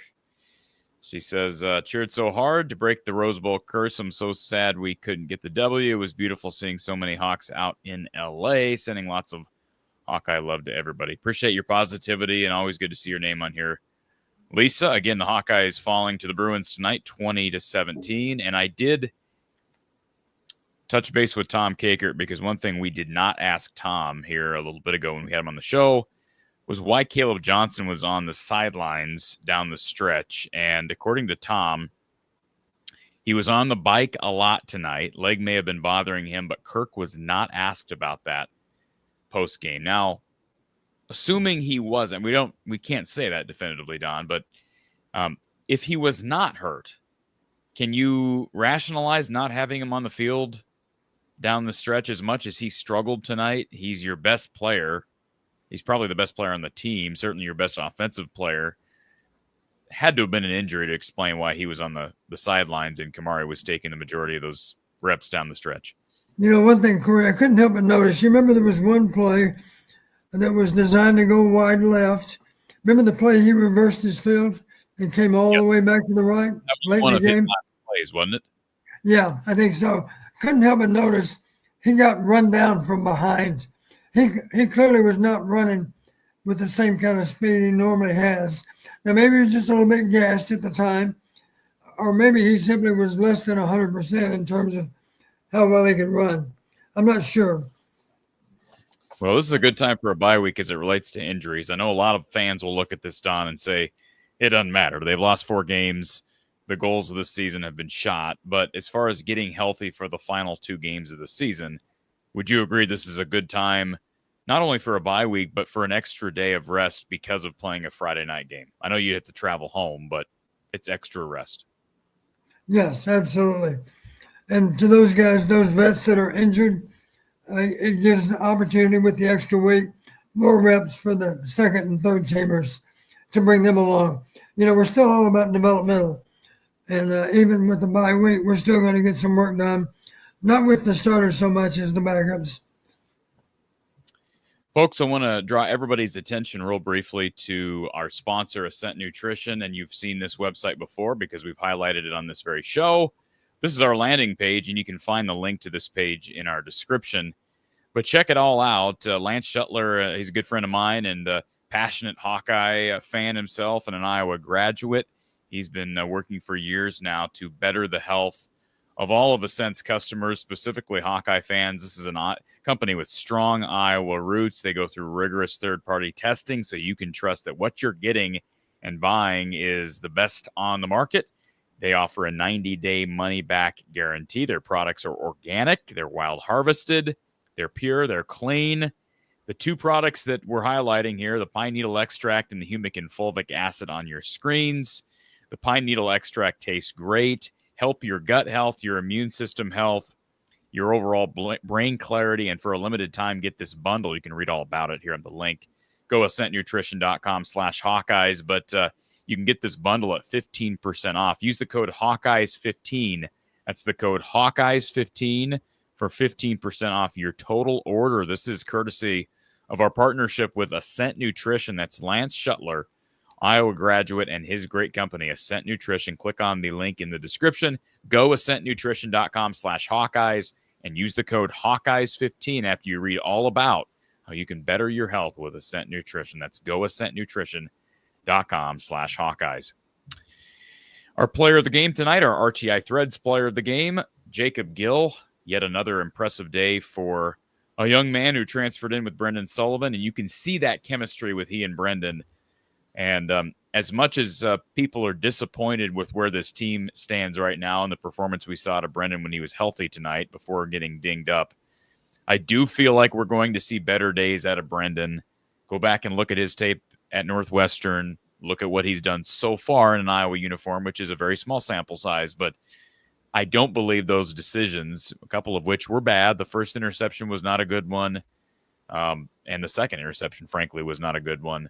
She says, cheered so hard to break the Rose Bowl curse. I'm so sad we couldn't get the W. It was beautiful seeing so many Hawks out in LA, sending lots of Hawkeye love to everybody. Appreciate your positivity and always good to see your name on here. Lisa, again, the Hawkeyes falling to the Bruins tonight, 20-17. And I did touch base with Tom Kakert because one thing we did not ask Tom here a little bit ago when we had him on the show was why Caleb Johnson was on the sidelines down the stretch. And according to Tom, he was on the bike a lot tonight. Leg may have been bothering him, but Kirk was not asked about that post game. Now, assuming he wasn't, we can't say that definitively, Don, but if he was not hurt, can you rationalize not having him on the field down the stretch as much as he struggled tonight? He's your best player. He's probably the best player on the team, certainly your best offensive player. Had to have been an injury to explain why he was on the sidelines and Kamari was taking the majority of those reps down the stretch. You know, one thing, Corey, I couldn't help but notice. You remember there was one play that was designed to go wide left. Remember the play he reversed his field and came all the way back to the right That was late one in of the his game? last plays, wasn't it? Yeah, I think so. Couldn't help but notice he got run down from behind. He clearly was not running with the same kind of speed he normally has. Now, maybe he was just a little bit gassed at the time, or maybe he simply was less than 100% in terms of how well he could run. I'm not sure. Well, this is a good time for a bye week as it relates to injuries. I know a lot of fans will look at this, Don, and say it doesn't matter. They've lost 4 games. The goals of this season have been shot. But as far as getting healthy for the final 2 games of the season, would you agree this is a good time, not only for a bye week, but for an extra day of rest because of playing a Friday night game? I know you have to travel home, but it's extra rest. Yes, absolutely. And to those guys, those vets that are injured, it gives an opportunity with the extra week, more reps for the second and third teamers to bring them along. You know, we're still all about developmental. And even with the bye week, we're still going to get some work done, not with the starters so much as the backups. Folks, I want to draw everybody's attention real briefly to our sponsor, Ascent Nutrition. And you've seen this website before because we've highlighted it on this very show. This is our landing page, and you can find the link to this page in our description. But check it all out. Lance Shuttler, he's a good friend of mine and a passionate Hawkeye fan himself and an Iowa graduate. He's been working for years now to better the health of all of Ascent's customers, specifically Hawkeye fans. This is a company with strong Iowa roots. They go through rigorous third-party testing, so you can trust that what you're getting and buying is the best on the market. They offer a 90-day money-back guarantee. Their products are organic. They're wild harvested. They're pure. They're clean. The 2 products that we're highlighting here, the pine needle extract and the humic and fulvic acid on your screens. The pine needle extract tastes great. Help your gut health, your immune system health, your overall brain clarity. And for a limited time, get this bundle. You can read all about it here on the link. Go ascentnutrition.com/Hawkeyes. But you can get this bundle at 15% off. Use the code Hawkeyes15. That's the code Hawkeyes15 for 15% off your total order. This is courtesy of our partnership with Ascent Nutrition. That's Lance Shuttler, Iowa graduate, and his great company, Ascent Nutrition. Click on the link in the description. Go ascentnutrition.com/Hawkeyes and use the code Hawkeyes15 after you read all about how you can better your health with Ascent Nutrition. That's go ascentnutrition.com/Hawkeyes. Our player of the game tonight, our RTI Threads player of the game, Jacob Gill. Yet another impressive day for a young man who transferred in with Brendan Sullivan, and you can see that chemistry with he and Brendan. And as much as people are disappointed with where this team stands right now and the performance we saw to Brendan when he was healthy tonight before getting dinged up, I do feel like we're going to see better days out of Brendan. Go back and look at his tape at Northwestern. Look at what he's done so far in an Iowa uniform, which is a very small sample size. But I don't believe those decisions, a couple of which were bad. The first interception was not a good one. And the second interception, frankly, was not a good one.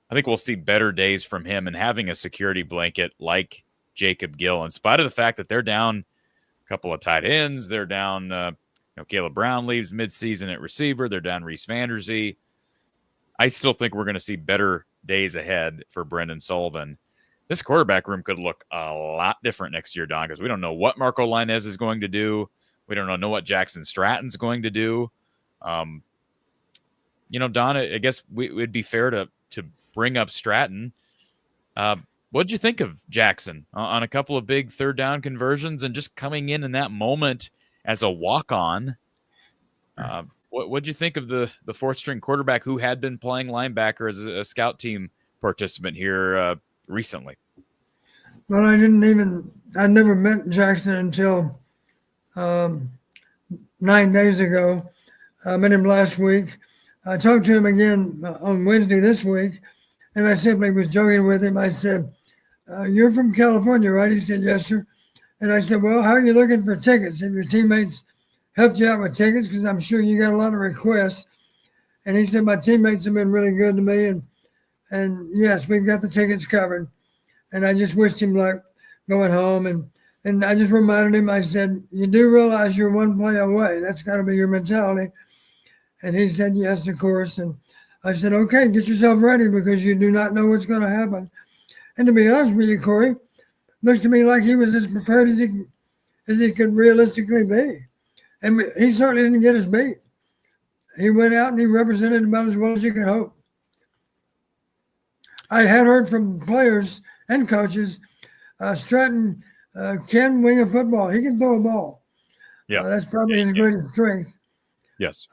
I think we'll see better days from him, and having a security blanket like Jacob Gill, in spite of the fact that they're down couple of tight ends. They're down, Caleb Brown leaves midseason at receiver. They're down Reese Vanderzee. I still think we're going to see better days ahead for Brendan Sullivan. This quarterback room could look a lot different next year, Don, because we don't know what Marco Lainez is going to do. We don't know what Jackson Stratton's going to do. Don, I guess it would be fair to bring up Stratton. What did you think of Jackson on a couple of big third down conversions and just coming in that moment as a walk-on? What did you think of the fourth-string quarterback who had been playing linebacker as a scout team participant here recently? Well, I never met Jackson until 9 days ago. I met him last week. I talked to him again on Wednesday this week, and I simply was joking with him. I said, "You're from California, right?" He said, "Yes, sir." And I said, "Well, how are you looking for tickets? Have your teammates helped you out with tickets? Because I'm sure you got a lot of requests." And he said, "My teammates have been really good to me, and yes, we've got the tickets covered." And I just wished him luck going home. And I just reminded him, I said, "You do realize you're one play away. That's got to be your mentality." And he said, "Yes, of course." And I said, "Okay, get yourself ready because you do not know what's going to happen." And to be honest with you, Corey, looks to me like he was as prepared as he could realistically be. And he certainly didn't get his beat. He went out and he represented about as well as you could hope. I had heard from players and coaches, Stratton can wing a football. He can throw a ball. Yeah, that's probably his greatest strength. Yes.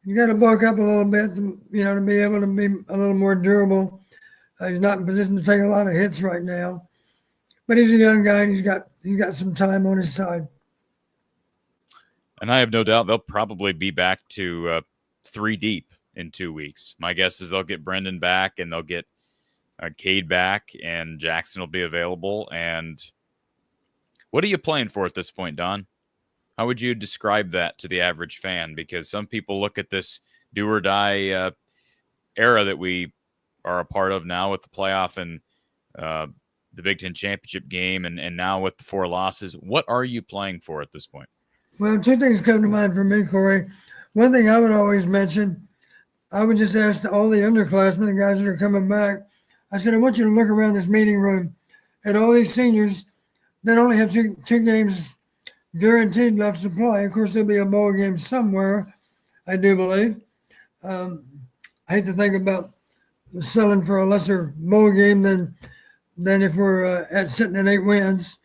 You got to bulk up a little bit, to be able to be a little more durable. He's not in position to take a lot of hits right now, but he's a young guy and he's got some time on his side. And I have no doubt they'll probably be back to 3 deep in 2 weeks. My guess is they'll get Brendan back and they'll get Cade back and Jackson will be available. And what are you playing for at this point, Don? How would you describe that to the average fan? Because some people look at this do or die era that we are a part of now with the playoff and the Big Ten championship game and now with the 4 losses. What are you playing for at this point? Well, 2 things come to mind for me, Corey. One thing I would always mention, I would just ask all the underclassmen, the guys that are coming back, I said, I want you to look around this meeting room at all these seniors that only have two games guaranteed left to play. Of course, there'll be a bowl game somewhere, I do believe. I hate to think about selling for a lesser bowl game than if we're sitting at 8 wins.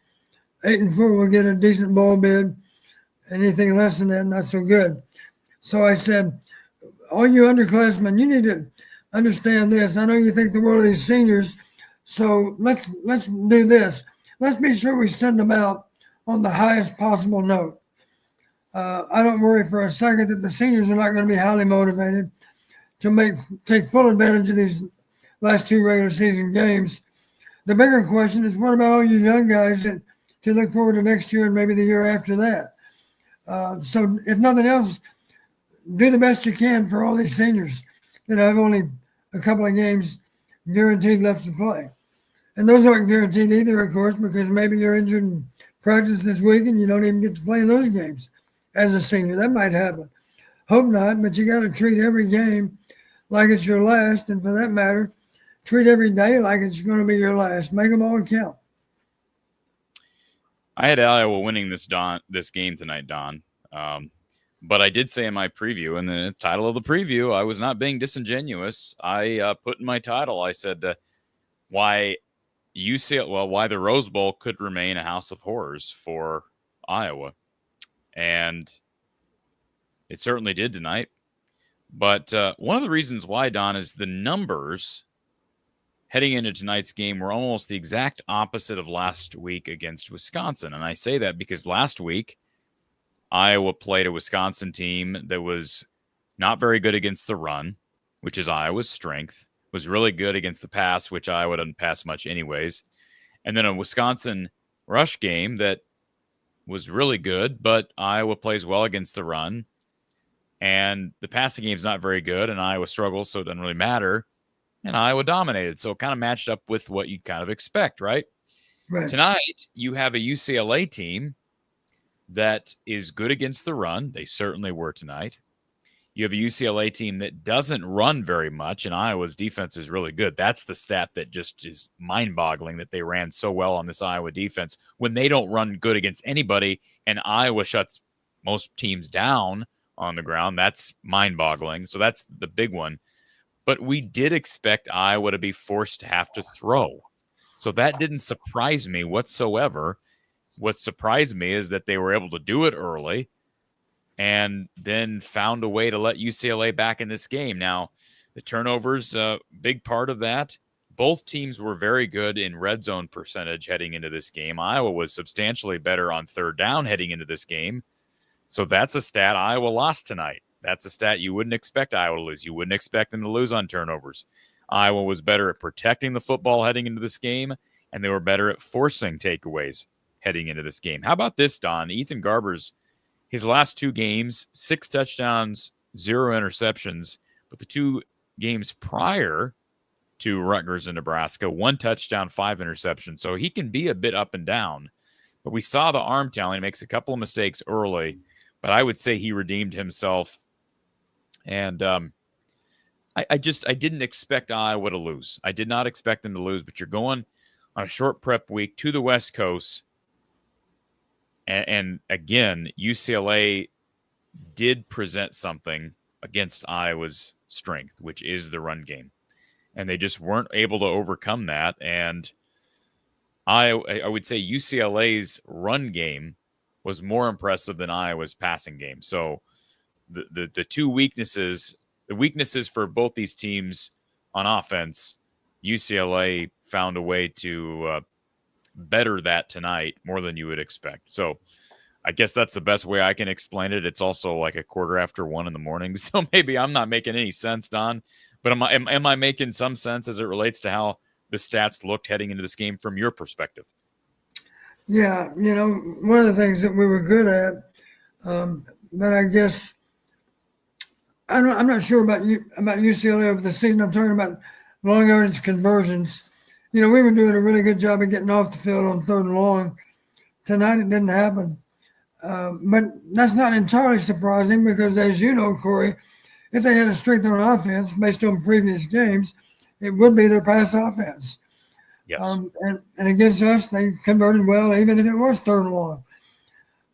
8 and 4 will get a decent bowl bid. Anything less than that, not so good. So I said, all you underclassmen, you need to understand this. I know you think the world of these seniors, so let's do this. Let's be sure we send them out on the highest possible note. I don't worry for a second that the seniors are not going to be highly motivated to take full advantage of these last 2 regular season games. The bigger question is, what about all you young guys that to look forward to next year and maybe the year after that? So if nothing else, do the best you can for all these seniors that have only a couple of games guaranteed left to play. And those aren't guaranteed either, of course, because maybe you're injured in practice this week and you don't even get to play in those games as a senior. That might happen. Hope not, but you got to treat every game like it's your last. And for that matter, treat every day like it's going to be your last. Make them all count. I had Iowa winning this game tonight, Don. But I did say in my preview, in the title of the preview, I was not being disingenuous. I put in my title, I said why the Rose Bowl could remain a house of horrors for Iowa. And it certainly did tonight. But one of the reasons why, Don, is the numbers heading into tonight's game were almost the exact opposite of last week against Wisconsin. And I say that because last week, Iowa played a Wisconsin team that was not very good against the run, which is Iowa's strength, was really good against the pass, which Iowa doesn't pass much anyways. And then a Wisconsin rush game that was really good, but Iowa plays well against the run. And the passing game is not very good, and Iowa struggles, so it doesn't really matter. And Iowa dominated, so it kind of matched up with what you kind of expect, right? Right. Tonight, you have a UCLA team that is good against the run. They certainly were tonight. You have a UCLA team that doesn't run very much, and Iowa's defense is really good. That's the stat that just is mind-boggling, that they ran so well on this Iowa defense when they don't run good against anybody, and Iowa shuts most teams down on the ground. That's mind-boggling. So that's the big one. But we did expect Iowa to be forced to have to throw. So that didn't surprise me whatsoever. What surprised me is that they were able to do it early and then found a way to let UCLA back in this game. Now, the turnovers, big part of that. Both teams were very good in red zone percentage heading into this game. Iowa was substantially better on third down heading into this game. So that's a stat Iowa lost tonight. That's a stat you wouldn't expect Iowa to lose. You wouldn't expect them to lose on turnovers. Iowa was better at protecting the football heading into this game, and they were better at forcing takeaways heading into this game. How about this, Don? Ethan Garber's, his last 2 games, 6 touchdowns, 0 interceptions, but the 2 games prior to Rutgers and Nebraska, 1 touchdown, 5 interceptions. So he can be a bit up and down, but we saw the arm talent. He makes a couple of mistakes early, but I would say he redeemed himself. And I didn't expect Iowa to lose. I did not expect them to lose, but you're going on a short prep week to the West Coast. And again, UCLA did present something against Iowa's strength, which is the run game. And they just weren't able to overcome that. And I would say UCLA's run game was more impressive than Iowa's passing game. So the 2 weaknesses, the weaknesses for both these teams on offense, UCLA found a way to better that tonight more than you would expect. So I guess that's the best way I can explain it. It's also like a 1:15 in the morning. So maybe I'm not making any sense, Don, but am I making some sense as it relates to how the stats looked heading into this game from your perspective? Yeah, one of the things that we were good at, but I guess I'm not sure about UCLA over the season. I'm talking about long yardage conversions. We were doing a really good job of getting off the field on 3rd and long. Tonight it didn't happen. But that's not entirely surprising because, as you know, Corey, if they had a strength on offense based on previous games, it would be their pass offense. Yes. And against us, they converted well, even if it was 3rd and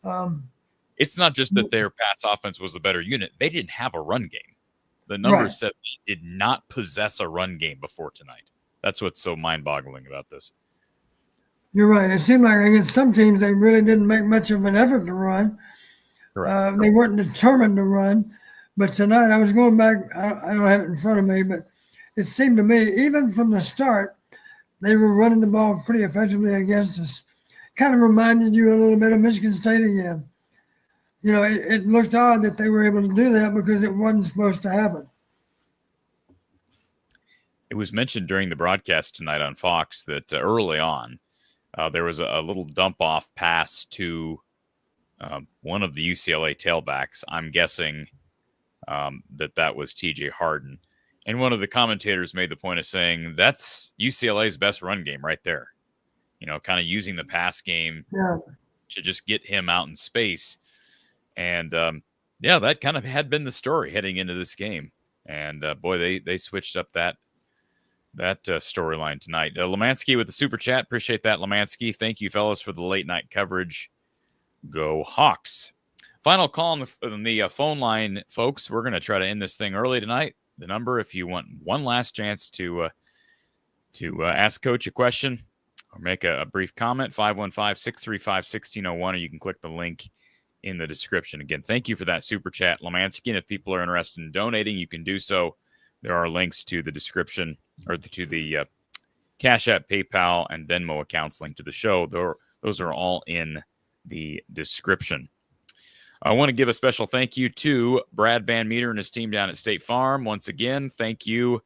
long. It's not just that their pass offense was a better unit. They didn't have a run game. The numbers said they did not possess a run game before tonight. That's what's so mind-boggling about this. You're right. It seemed like against some teams, they really didn't make much of an effort to run. They weren't determined to run. But tonight, I was going back. I don't have it in front of me, but it seemed to me, even from the start, they were running the ball pretty effectively against us. Kind of reminded you a little bit of Michigan State again. It looked odd that they were able to do that because it wasn't supposed to happen. It was mentioned during the broadcast tonight on Fox that early on, there was a little dump-off pass to one of the UCLA tailbacks. I'm guessing that was TJ Harden. And one of the commentators made the point of saying, that's UCLA's best run game right there. Kind of using the pass game to just get him out in space. And, that kind of had been the story heading into this game. And, boy, they switched up that storyline tonight. Lemansky with the super chat. Appreciate that, Lemansky. Thank you, fellas, for the late night coverage. Go Hawks. Final call on the phone line, folks. We're going to try to end this thing early tonight. The number, if you want one last chance to ask Coach a question or make a brief comment, 515-635-1601, or you can click the link in the description. Again, thank you for that super chat, Lemansky. And if people are interested in donating, you can do so. There are links to the description or to the Cash App, PayPal, and Venmo accounts linked to the show. Those are all in the description. I want to give a special thank you to Brad Van Meter and his team down at State Farm. Once again, thank you,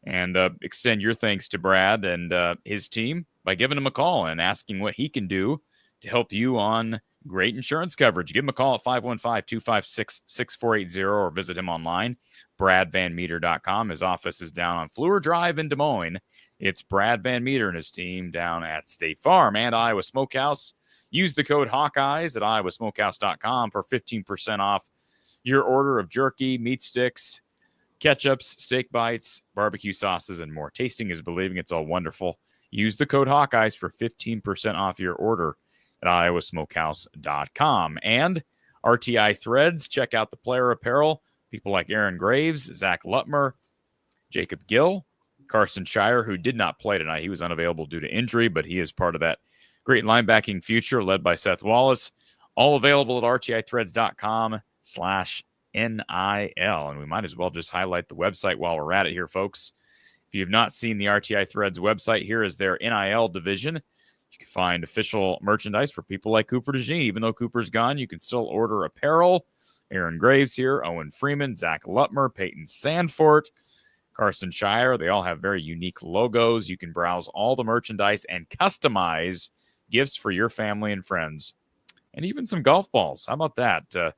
and extend your thanks to Brad and his team by giving him a call and asking what he can do to help you on great insurance coverage. Give him a call at 515-256-6480 or visit him online, bradvanmeter.com. His office is down on Fleur Drive in Des Moines. It's Brad Van Meter and his team down at State Farm and Iowa Smokehouse. Use the code Hawkeyes at iowasmokehouse.com for 15% off your order of jerky, meat sticks, ketchups, steak bites, barbecue sauces, and more. Tasting is believing. It's all wonderful. Use the code Hawkeyes for 15% off your order at iowasmokehouse.com. And RTI Threads, check out the player apparel. People like Aaron Graves, Zach Lutmer, Jacob Gill, Carson Shire, who did not play tonight. He was unavailable due to injury, but he is part of that great linebacking future led by Seth Wallace. All available at rtithreads.com/NIL. And we might as well just highlight the website while we're at it here, folks. If you have not seen the RTI Threads website, here is their NIL division. You can find official merchandise for people like Cooper DeJean. Even though Cooper's gone, you can still order apparel. Aaron Graves here, Owen Freeman, Zach Lutmer, Peyton Sandfort, Carson Shire. They all have very unique logos. You can browse all the merchandise and customize gifts for your family and friends. And even some golf balls. How about that?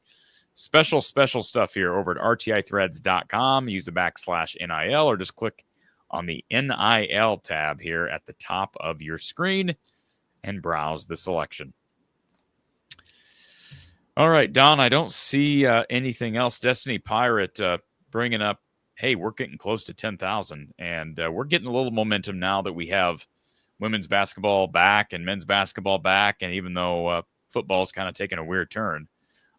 Special stuff here over at rtithreads.com. Use the /NIL or just click on the NIL tab here at the top of your screen and browse the selection. All right, Don, I don't see anything else. Destiny Pirate bringing up, hey, we're getting close to 10,000, and we're getting a little momentum now that we have women's basketball back and men's basketball back, and even though football's kind of taking a weird turn,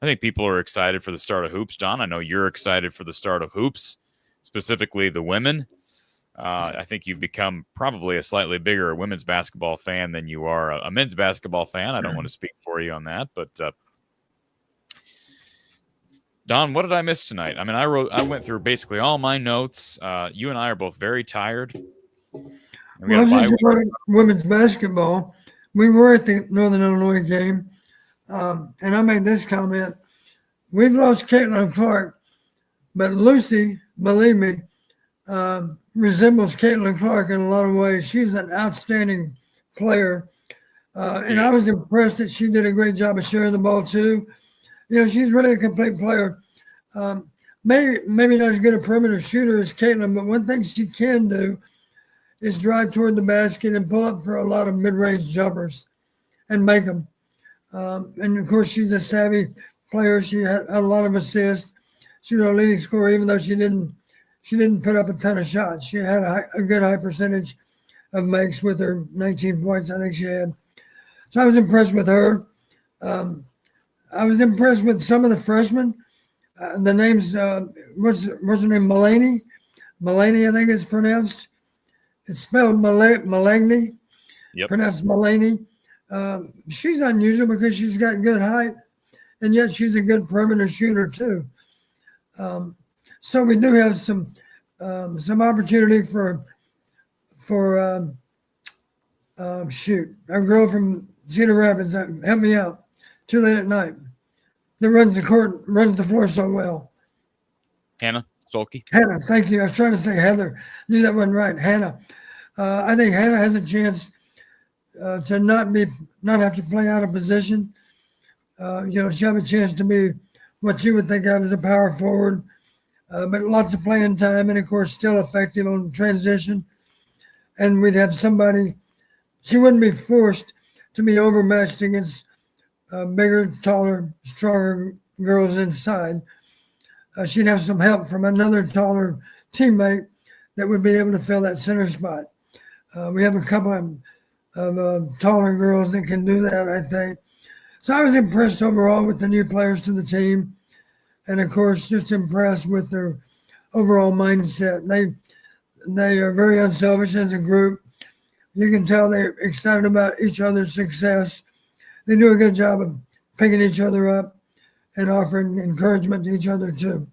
I think people are excited for the start of hoops, Don. I know you're excited for the start of hoops, specifically the women. I think you've become probably a slightly bigger women's basketball fan than you are a men's basketball fan. I don't want to speak for you on that, but Don, what did I miss tonight? I mean, I went through basically all my notes. You and I are both very tired. Well, since you're talking women's basketball, we were at the Northern Illinois game, and I made this comment. We've lost Caitlin Clark, but Lucy, believe me, resembles Caitlin Clark in a lot of ways. She's an outstanding player, and I was impressed that she did a great job of sharing the ball too. You know, she's really a complete player. Maybe not as good a perimeter shooter as Caitlin, but one thing she can do is drive toward the basket and pull up for a lot of mid-range jumpers and make them. And, of course, she's a savvy player. She had a lot of assists. She was a leading scorer, even though she didn't put up a ton of shots. She had a good high percentage of makes with her 19 points, I think she had. So I was impressed with her. I was impressed with some of the freshmen. The names, what's her name? Mulaney, I think it's pronounced. It's spelled Mulaney. Yep. Pronounced Mulaney. She's unusual because she's got good height, and yet she's a good perimeter shooter too. So we do have some opportunity for shoot. Our girl from Cedar Rapids, help me out. Too late at night. That runs the floor so well. Hannah Stolke. Hannah, thank you. I was trying to say Heather. I knew that wasn't right. Hannah. I think Hannah has a chance to not have to play out of position. She'll have a chance to be what you would think of as a power forward, but lots of playing time, and of course still effective on transition. And we'd have somebody. She wouldn't be forced to be overmatched against bigger, taller, stronger girls inside. She'd have some help from another taller teammate that would be able to fill that center spot. We have a couple of taller girls that can do that, I think. So I was impressed overall with the new players to the team. And, of course, just impressed with their overall mindset. They are very unselfish as a group. You can tell they're excited about each other's success. They do a good job of picking each other up and offering encouragement to each other, too.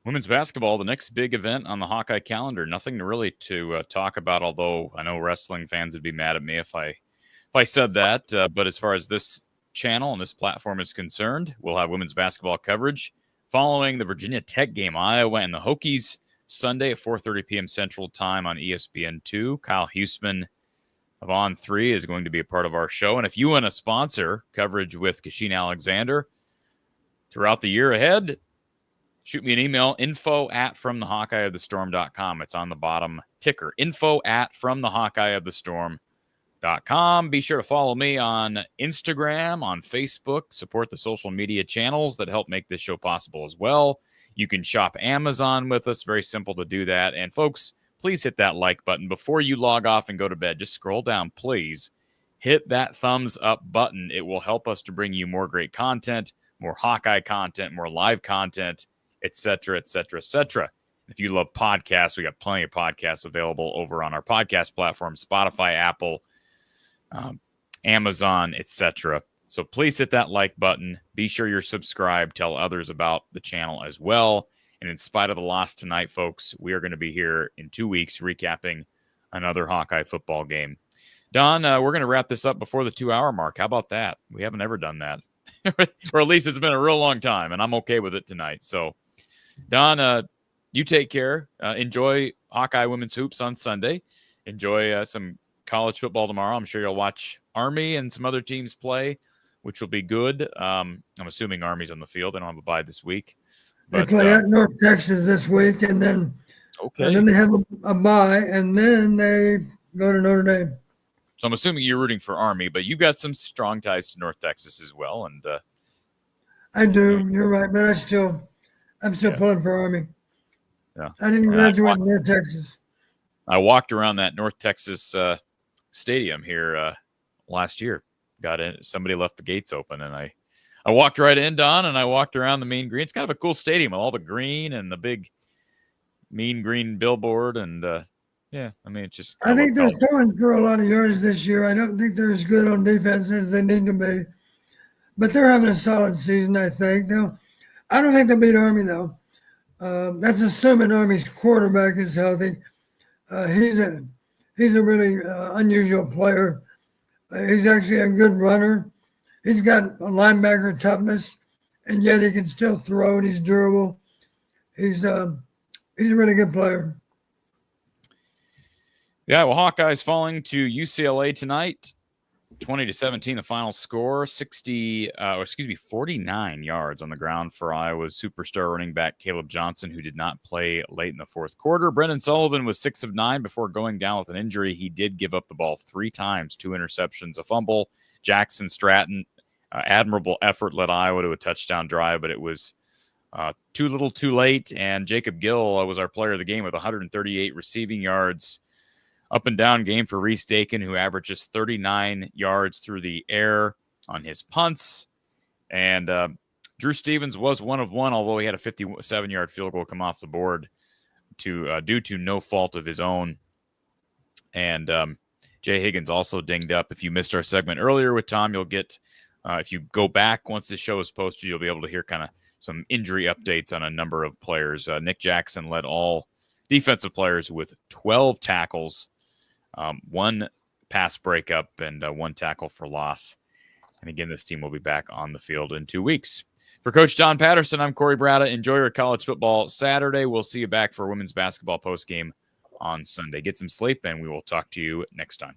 Women's basketball, the next big event on the Hawkeye calendar. Nothing really to talk about, although I know wrestling fans would be mad at me if I said that. But as far as this channel and this platform is concerned, we'll have women's basketball coverage following the Virginia Tech game, Iowa and the Hokies, Sunday at 4:30 p.m. Central Time on ESPN2. Kyle Huseman of On3 is going to be a part of our show. And if you want to sponsor coverage with Kasheen Alexander throughout the year ahead, shoot me an email, info@fromthehawkeyeofthestorm.com. It's on the bottom ticker, info@fromthehawkeyeofthestorm.com. com. Be sure to follow me on Instagram, on Facebook. Support the social media channels that help make this show possible as well. You can shop Amazon with us. Very simple to do that. And folks, please hit that like button before you log off and go to bed. Just scroll down, please. Hit that thumbs up button. It will help us to bring you more great content, more Hawkeye content, more live content, etc., etc., etc. If you love podcasts, we got plenty of podcasts available over on our podcast platform, Spotify, Apple, Amazon, etc. So please hit that like button. Be sure you're subscribed. Tell others about the channel as well. And in spite of the loss tonight, folks, we are going to be here in 2 weeks recapping another Hawkeye football game. Don, we're going to wrap this up before the 2-hour mark. How about that? We haven't ever done that. Or at least it's been a real long time, and I'm okay with it tonight. So, Don, you take care. Enjoy Hawkeye women's hoops on Sunday. Enjoy some college football tomorrow. I'm sure you'll watch Army and some other teams play, which will be good. I'm assuming Army's on the field. They don't have a bye this week. They play at North Texas this week, and then they have a bye, and then they go to Notre Dame. So I'm assuming you're rooting for Army, but you got some strong ties to North Texas as well. And I do. You're right, but I'm still pulling for Army. Yeah, I didn't graduate in North Texas. I walked around that North Texas stadium here last year. Got in. Somebody left the gates open, and I walked right in, Don, and I walked around the mean green. It's kind of a cool stadium with all the green and the big mean green billboard, and it's just. I think they're throwing for a lot of yards this year. I don't think they're as good on defense as they need to be, but they're having a solid season. I think. I don't think they'll beat Army though. That's assuming Army's quarterback is healthy. He's a really unusual player. He's actually a good runner. He's got a linebacker toughness, and yet he can still throw, and he's durable. He's a really good player. Yeah, well, Hawkeyes falling to UCLA tonight, 20-17, the final score. 49 yards on the ground for Iowa's superstar running back Caleb Johnson, who did not play late in the fourth quarter. Brendan Sullivan was 6 of 9 before going down with an injury. He did give up the ball 3 times, 2 interceptions, a fumble. Jackson Stratton, admirable effort, led Iowa to a touchdown drive, but it was too little too late. And Jacob Gill was our player of the game with 138 receiving yards. Up and down game for Reese Dakin, who averages 39 yards through the air on his punts. And Drew Stevens was 1 of 1, although he had a 57-yard field goal come off the board due to no fault of his own. And Jay Higgins also dinged up. If you missed our segment earlier with Tom, you'll get, if you go back once the show is posted, you'll be able to hear kind of some injury updates on a number of players. Nick Jackson led all defensive players with 12 tackles. 1 pass breakup and 1 tackle for loss. And again, this team will be back on the field in 2 weeks. For Coach John Patterson, I'm Corey Brada. Enjoy your college football Saturday. We'll see you back for women's basketball postgame on Sunday. Get some sleep, and we will talk to you next time.